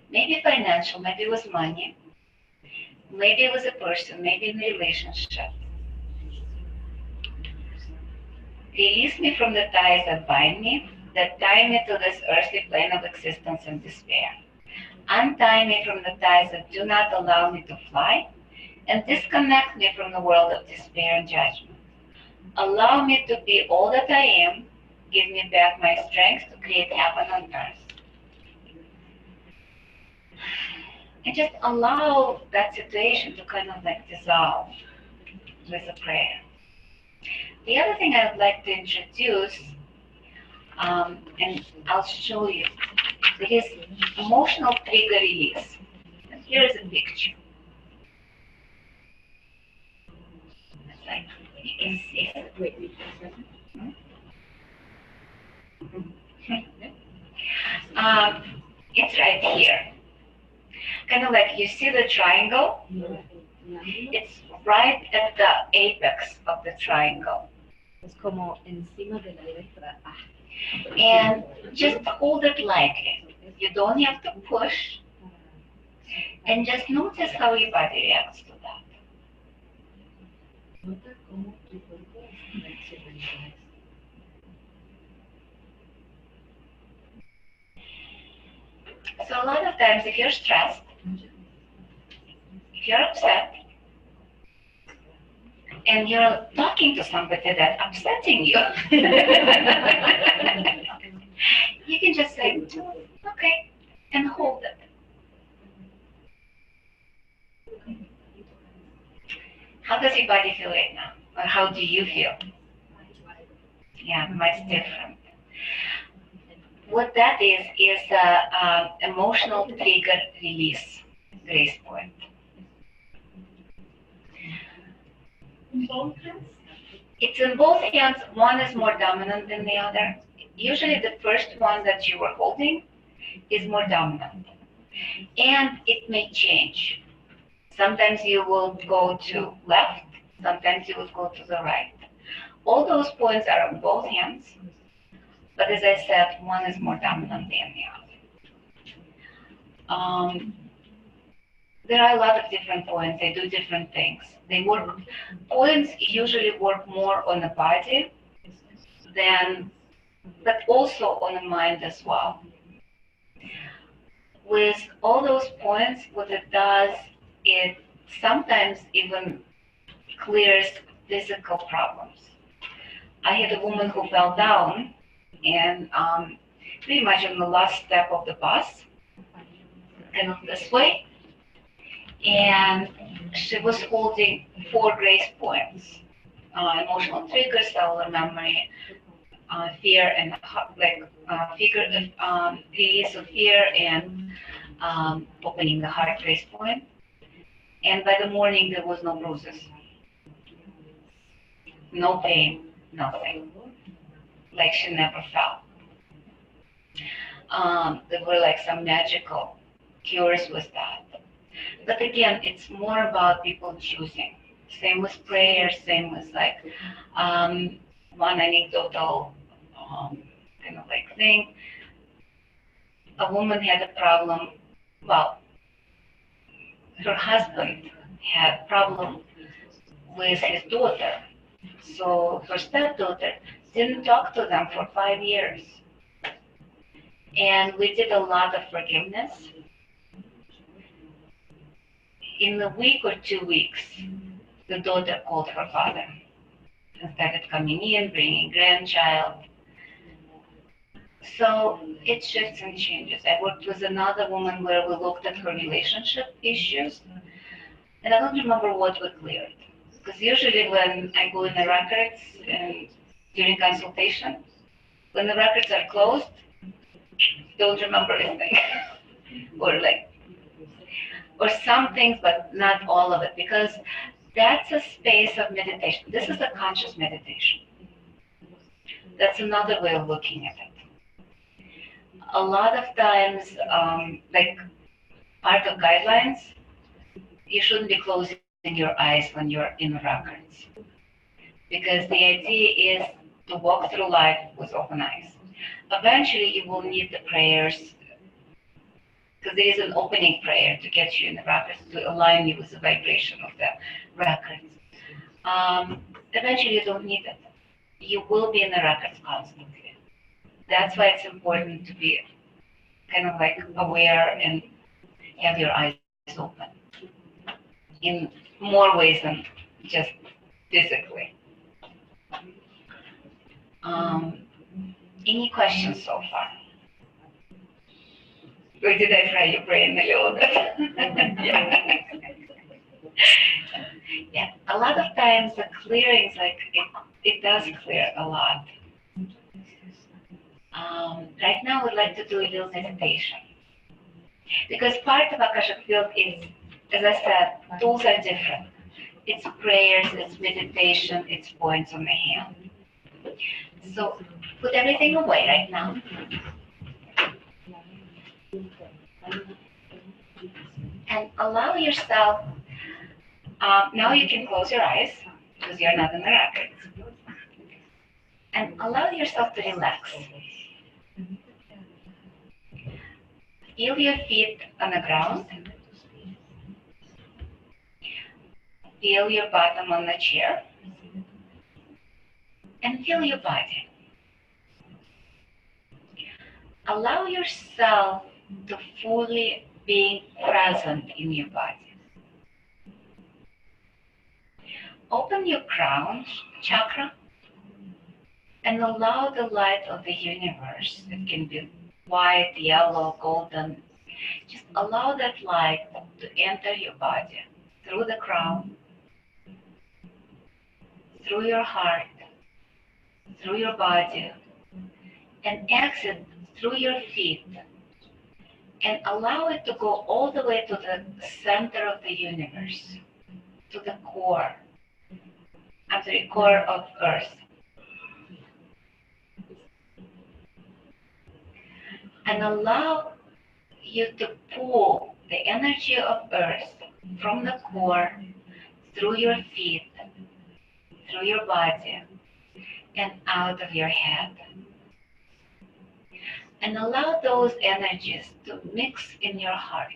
Maybe financial, maybe it was money, maybe it was a person, maybe in a relationship. Release me from the ties that bind me, that tie me to this earthly plane of existence and despair. Untie me from the ties that do not allow me to fly, and disconnect me from the world of despair and judgment. Allow me to be all that I am. Give me back my strength to create heaven on earth. And just allow that situation to kind of like dissolve with a prayer. The other thing I would like to introduce, and I'll show you, it is emotional trigger release. And here is a picture. It's like you can see it. It's right here. Kind of like you see the triangle? It's right at the apex of the triangle. Es como encima de la letra A. And just hold it lightly. You don't have to push. And just notice how your body reacts to that. Nota cómo tu cuerpo reacciona a eso. So a lot of times if you're stressed, if you're upset, and you're talking to somebody that's upsetting you, you can just say, okay, and hold it. How does your body feel right now? Or how do you feel? Yeah, much different. What that is emotional trigger release, grace point. It's in both hands. One is more dominant than the other. Usually the first one that you were holding is more dominant. And it may change. Sometimes you will go to left, sometimes you will go to the right. All those points are on both hands, but as I said, one is more dominant than the other. There are a lot of different points. They do different things. Points usually work more on the body but also on the mind as well. With all those points, what it does, it sometimes even clears physical problems. I had a woman who fell down and pretty much on the last step of the bus, kind of this way, and she was holding 4 grace points: emotional trigger, cellular memory, fear, and release of fear, and opening the heart grace point. And by the morning, there was no bruises, no pain, nothing. Like she never fell. There were like some magical cures with that. But again, it's more about people choosing. Same with prayer, same with like one anecdotal kind of like thing. A woman had a problem, well, her husband had problem with his daughter. So her stepdaughter didn't talk to them for 5 years. And we did a lot of forgiveness. In a week or 2 weeks, the daughter called her father and started coming in, bringing grandchild. So it shifts and changes. I worked with another woman where we looked at her relationship issues, and I don't remember what we cleared. Because usually when I go in the records and during consultation, when the records are closed, don't remember anything. or some things, but not all of it, because that's a space of meditation. This is a conscious meditation. That's another way of looking at it. A lot of times, like part of guidelines, you shouldn't be closing your eyes when you're in records. Because the idea is to walk through life with open eyes. Eventually, you will need the prayers, because there is an opening prayer to get you in the records, to align you with the vibration of the records. Eventually, you don't need it. You will be in the records constantly. That's why it's important to be kind of like aware and have your eyes open. In more ways than just physically. Any questions so far? Or did I fry your brain a little bit? Yeah. Yeah, a lot of times the clearings, like it does clear a lot. Right now, we'd like to do a little meditation. Because part of Akashic Field is, as I said, tools are different. It's prayers, it's meditation, it's points on the hand. So put everything away right now. And allow yourself, now you can close your eyes because you're not in the rapids. And allow yourself to relax. Feel your feet on the ground. Feel your bottom on the chair. And feel your body. Allow yourself to fully be present in your body. Open your crown chakra and allow the light of the universe, it can be white, yellow, golden, just allow that light to enter your body through the crown, through your heart, through your body, and exit through your feet, and allow it to go all the way to the center of the universe, to the core, core of Earth. And allow you to pull the energy of Earth from the core, through your feet, through your body, and out of your head. And allow those energies to mix in your heart.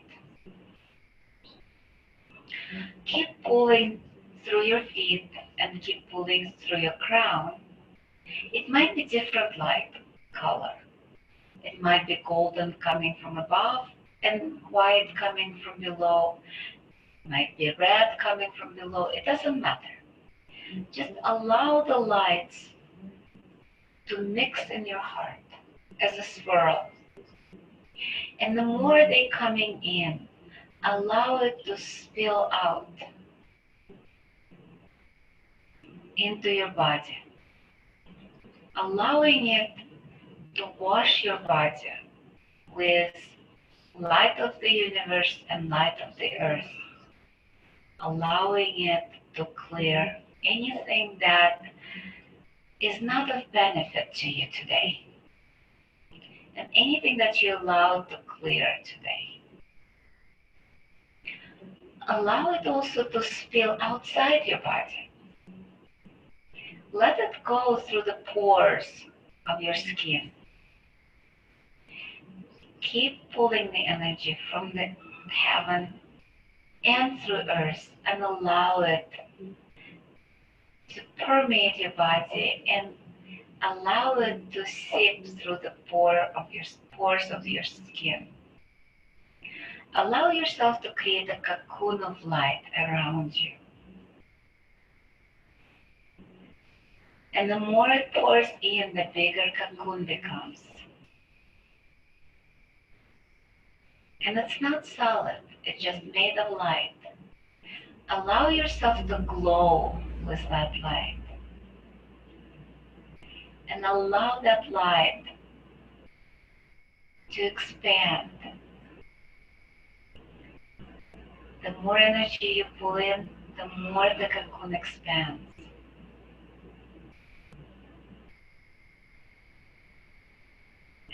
Keep pulling through your feet and keep pulling through your crown. It might be different light color. It might be golden coming from above and white coming from below. It might be red coming from below. It doesn't matter. Just allow the lights to mix in your heart as a swirl. And the more they're coming in, allow it to spill out into your body, allowing it to wash your body with light of the universe and light of the earth, allowing it to clear anything that is not of benefit to you today, and anything that you allow to clear today. Allow it also to spill outside your body. Let it go through the pores of your skin. Keep pulling the energy from the heaven and through earth, and allow it to permeate your body and allow it to seep through the pores of your skin. Allow yourself to create a cocoon of light around you. And the more it pours in, the bigger cocoon becomes. And it's not solid, it's just made of light. Allow yourself to glow with that light. And allow that light to expand. The more energy you pull in, the more the cocoon expands.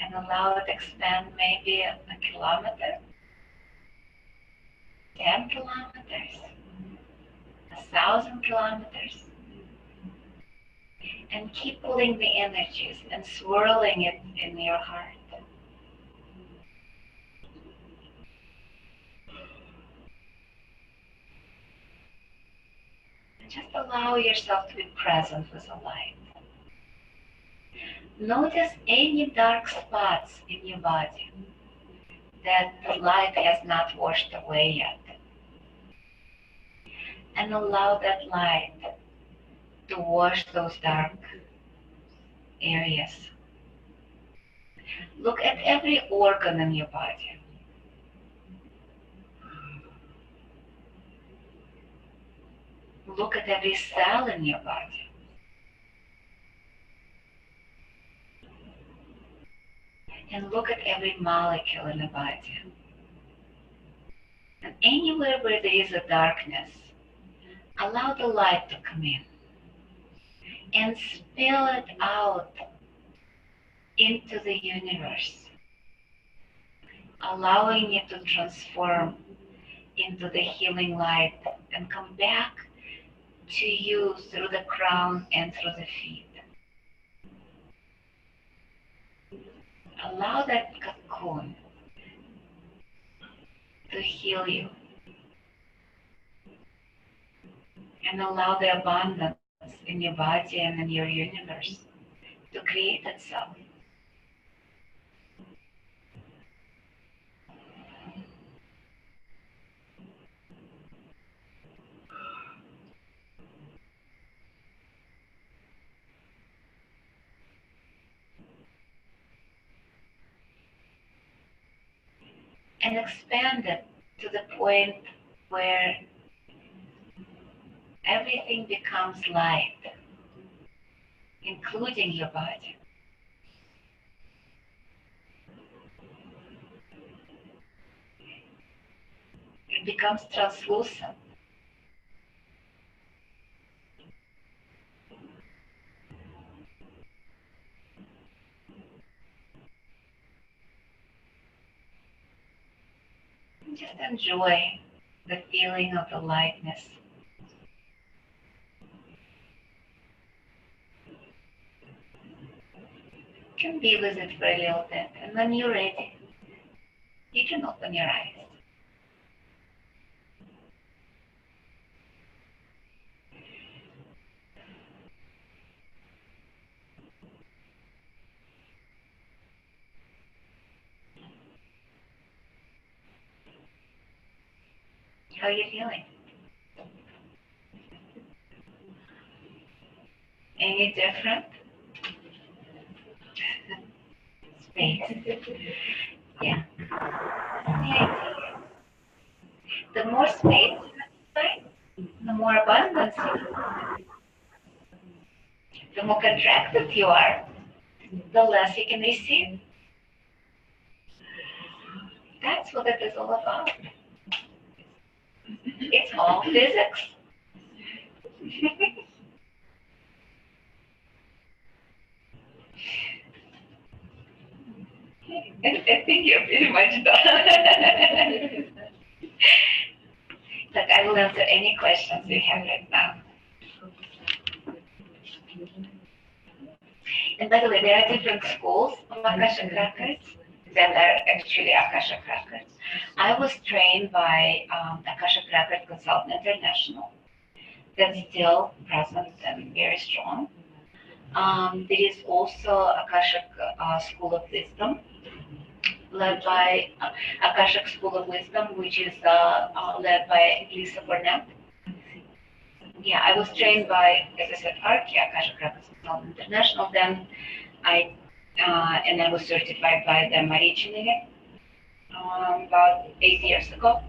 And allow it to expand maybe a kilometer, 10 kilometers, 1,000 kilometers. And keep pulling the energies and swirling it in your heart. And just allow yourself to be present with the light. Notice any dark spots in your body that the light has not washed away yet. and allow that light to wash those dark areas. Look at every organ in your body. Look at every cell in your body. And look at every molecule in the body. And anywhere where there is a darkness, allow the light to come in and spill it out into the universe, allowing it to transform into the healing light and come back to you through the crown and through the feet. Allow that cocoon to heal you and allow the abundance in your body and in your universe to create itself. And expand it to the point where everything becomes light, including your body. It becomes translucent. Just enjoy the feeling of the lightness. You can be with it for a little bit, and when you're ready, you can open your eyes. How are you feeling? Any different? Space. Yeah. The more space, the more abundance. The more contracted you are, the less you can receive. That's what it is all about. It's all physics. I think you're pretty much done. But I will answer any questions you have right now. And by the way, there are different schools of Akashic Records that are actually Akashic Records. I was trained by Akashic Record Consultant International. That's still present and very strong. There is also Akashic School of Wisdom, led by Akashic School of Wisdom, which is led by Lisa Burnett. Yeah, I was trained by, as I said, ARCI, Akashic Records Consultant International. Then I was certified by them originally about 8 years ago.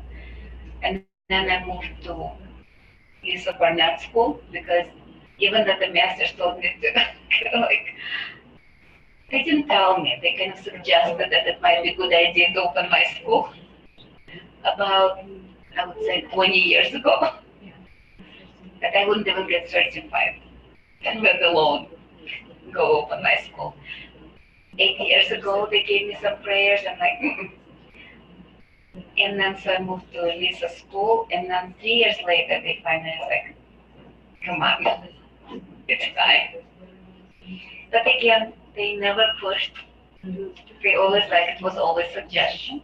And then I moved to Lisa Burnett School because even that the masters told me to, like, they didn't tell me. They kind of suggested that it might be a good idea to open my school about, I would say, 20 years ago. That I wouldn't even get certified, and let alone go open my school. 8 years ago, they gave me some prayers. I'm like, And then so I moved to Lisa's school, and then 3 years later, they finally was like, come on, it's time. But again, they never pushed. They always, like, it was always suggestion.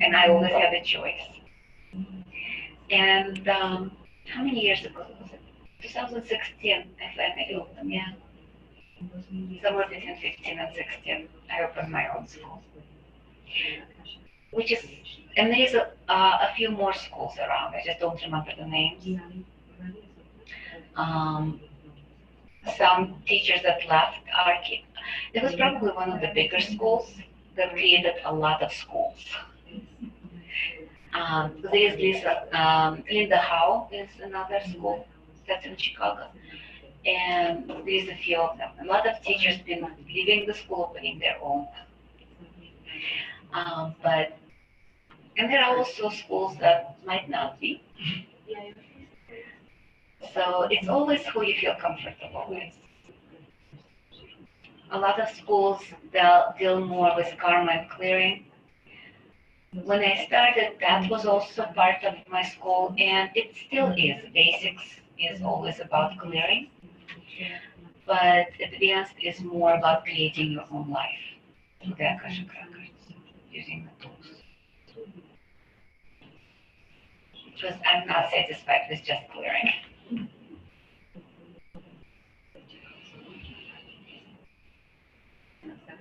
And I always had a choice. And how many years ago was it? 2016, I finally opened, yeah. Somewhere between 15 and 16, I opened my own school. which is, and there's a few more schools around. I just don't remember the names. Some teachers that left are, it was probably one of the bigger schools that created a lot of schools. There's this, Linda Howe is another school that's in Chicago. And there's a few of them. A lot of teachers been leaving the school, opening their own. And there are also schools that might not be. So it's always who you feel comfortable with. A lot of schools, they'll deal more with karma and clearing. When I started, that was also part of my school, and it still is. Basics is always about clearing, but advanced is more about creating your own life through the Akashic Records, using the tools. Because I'm not satisfied with just clearing.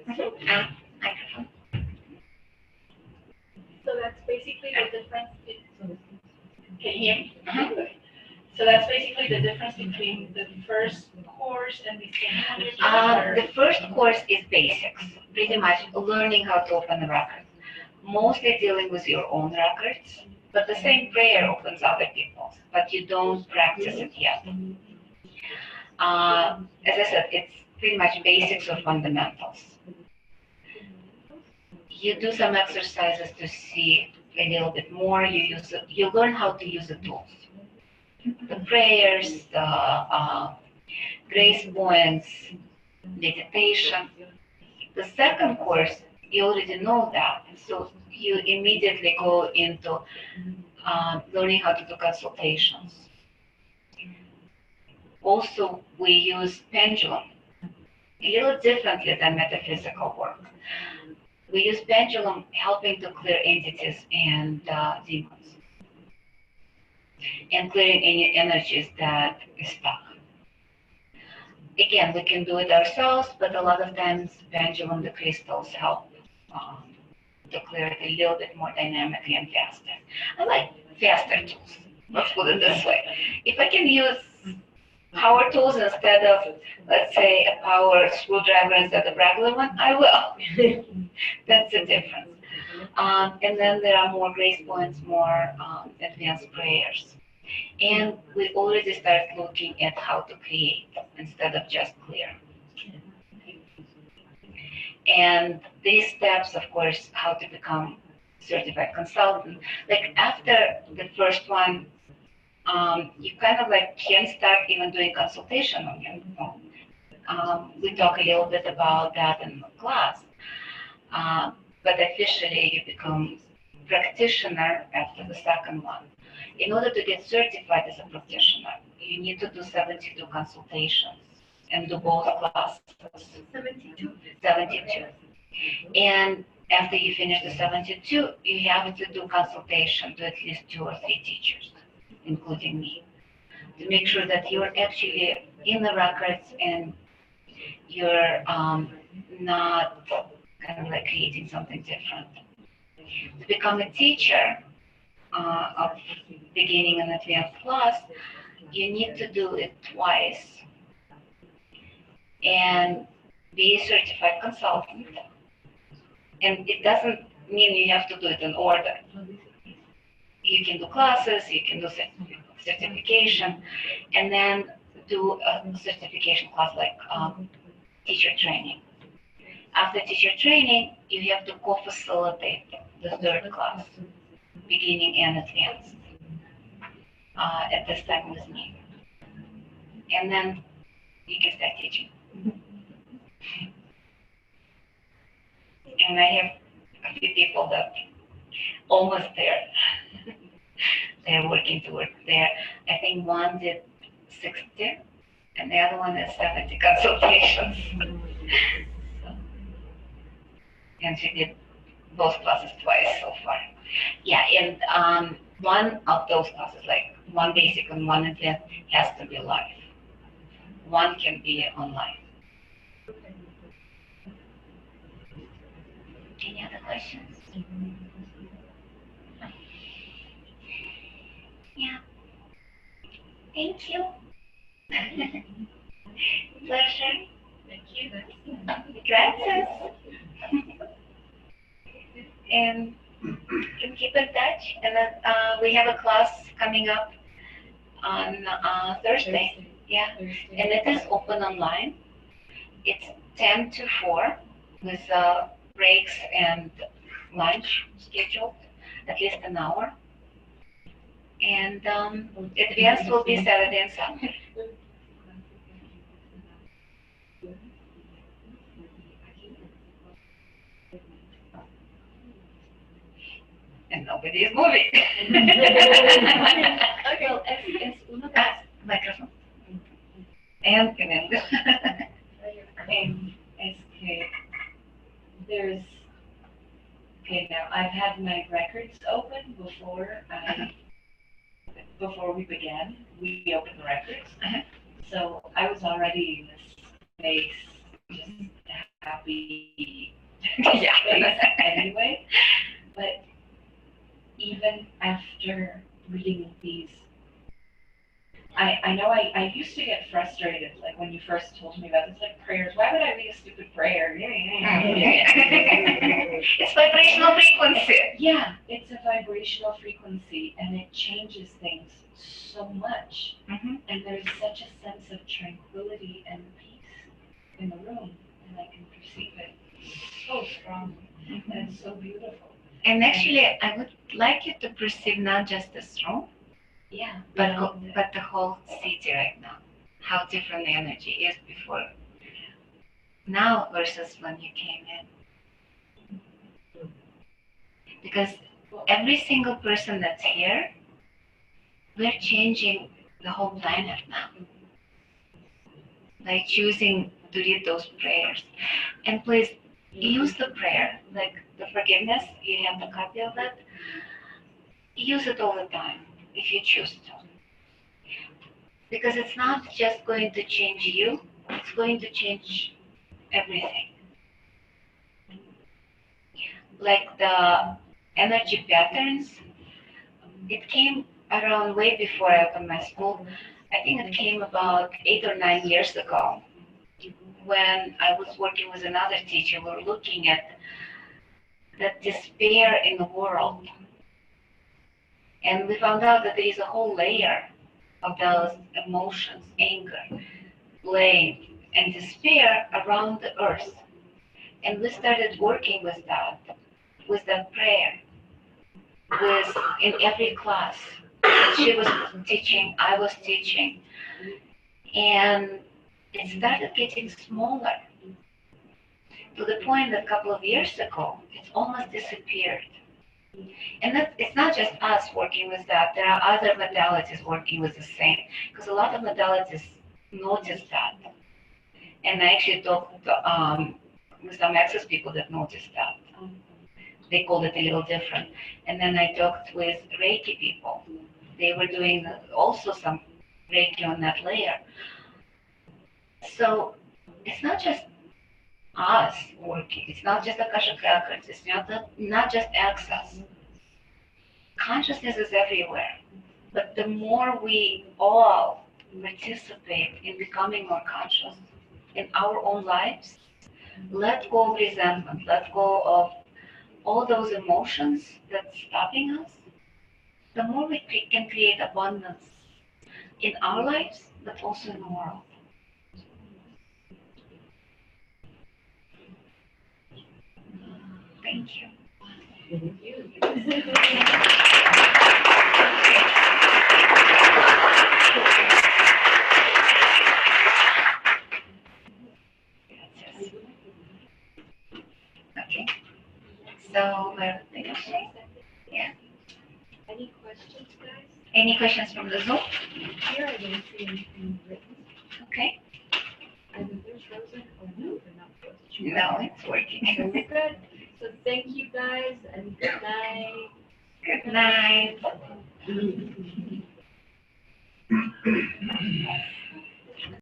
Microphone. So that's basically the difference. Can you hear me? So that's basically the difference between the first course and the second one. The first course is basics, pretty much learning how to open the records. Mostly dealing with your own records, but the same prayer opens other people's, but you don't practice it yet. As I said, it's pretty much basics or fundamentals. You do some exercises to see a little bit more. You learn how to use the tools. The prayers, the grace points, meditation. The second course, you already know that, and so you immediately go into learning how to do consultations. Also, we use pendulum a little differently than metaphysical work. We use pendulum helping to clear entities and demons, and clearing any energies that is stuck. Again, we can do it ourselves, but a lot of times pendulum, the crystals help to clear it a little bit more dynamically and faster. I like faster tools, let's put it this way. If I can use power tools instead of, let's say, a power screwdriver instead of regular one, I will. That's the difference. And then there are more grace points, more advanced prayers. And we already start looking at how to create instead of just clear. And these steps, of course, how to become certified consultant. Like after the first one, you kind of like can start even doing consultation on your own. We talk a little bit about that in the class. But officially you become practitioner after the second one. In order to get certified as a practitioner, you need to do 72 consultations and do both classes. 72. And after you finish the 72, you have to do consultation to at least 2 or 3 teachers, including me, to make sure that you're actually in the records and you're not kind of like creating something different. To become a teacher of beginning and advanced class, you need to do it twice and be a certified consultant. And it doesn't mean you have to do it in order. You can do classes, you can do certification, and then do a certification class like teacher training. After teacher training, you have to co-facilitate the third class, beginning and advanced, at this time with me. And then you can start teaching. And I have a few people that almost there. They're working towards there. I think one did 60 and the other one is 70 consultations. So, and she did both classes twice so far. Yeah, and one of those classes, like one basic and one advanced, has to be live. One can be online. Any other questions? Yeah. Thank you. Pleasure. Thank you. Gracias. And can keep in touch. And then we have a class coming up on Thursday. Yeah. And it is open online. It's 10 to 4 with breaks and lunch scheduled, at least an hour. And advance will be Saturday and Sunday. And nobody is moving. Well, es uno de Microphone. And can There's, okay, now I've had my records open before we began. We opened the records. So I was already in this space, just happy Yeah. space anyway. But even after reading these, I know I used to get frustrated, like when you first told me about this, like prayers. Why would I read a stupid prayer? It's vibrational frequency. Yeah, it's a vibrational frequency, and it changes things so much. Mm-hmm. And there's such a sense of tranquility and peace in the room, and I can perceive it so strongly, and it's so beautiful. And actually, I would like you to perceive not just this room, Yeah, but the whole city right now. How different the energy is before now versus when you came in. Because every single person that's here, we're changing the whole planet now. Like choosing to read those prayers. And please use the prayer, like the forgiveness, you have the copy of it. Use it all the time if you choose to. Because it's not just going to change you, it's going to change everything. Like the energy patterns, it came around way before I opened my school. I think it came about 8 or 9 years ago when I was working with another teacher. We were looking at the despair in the world. And we found out that there is a whole layer of those emotions, anger, blame, and despair around the earth. And we started working with that prayer, in every class. She was teaching, I was teaching. And it started getting smaller to the point that a couple of years ago, it almost disappeared. And it's not just us working with that. There are other modalities working with the same. Because a lot of modalities notice that. And I actually talked with some access people that noticed that. They called it a little different. And then I talked with Reiki people. They were doing also some Reiki on that layer. So it's not just us working. It's not just Akashic Records. It's not just access. Consciousness is everywhere. But the more we all participate in becoming more conscious in our own lives, let go of resentment, let go of all those emotions that's stopping us, the more we can create abundance in our lives, but also in the world. Thank you. Okay. So we're finishing. Yeah. Any questions, guys? Any questions from the Zoom? Here I didn't see anything written. Okay. Either they're frozen or no, they're not frozen. No, it's working. So we're good. So thank you guys and good night. Good night.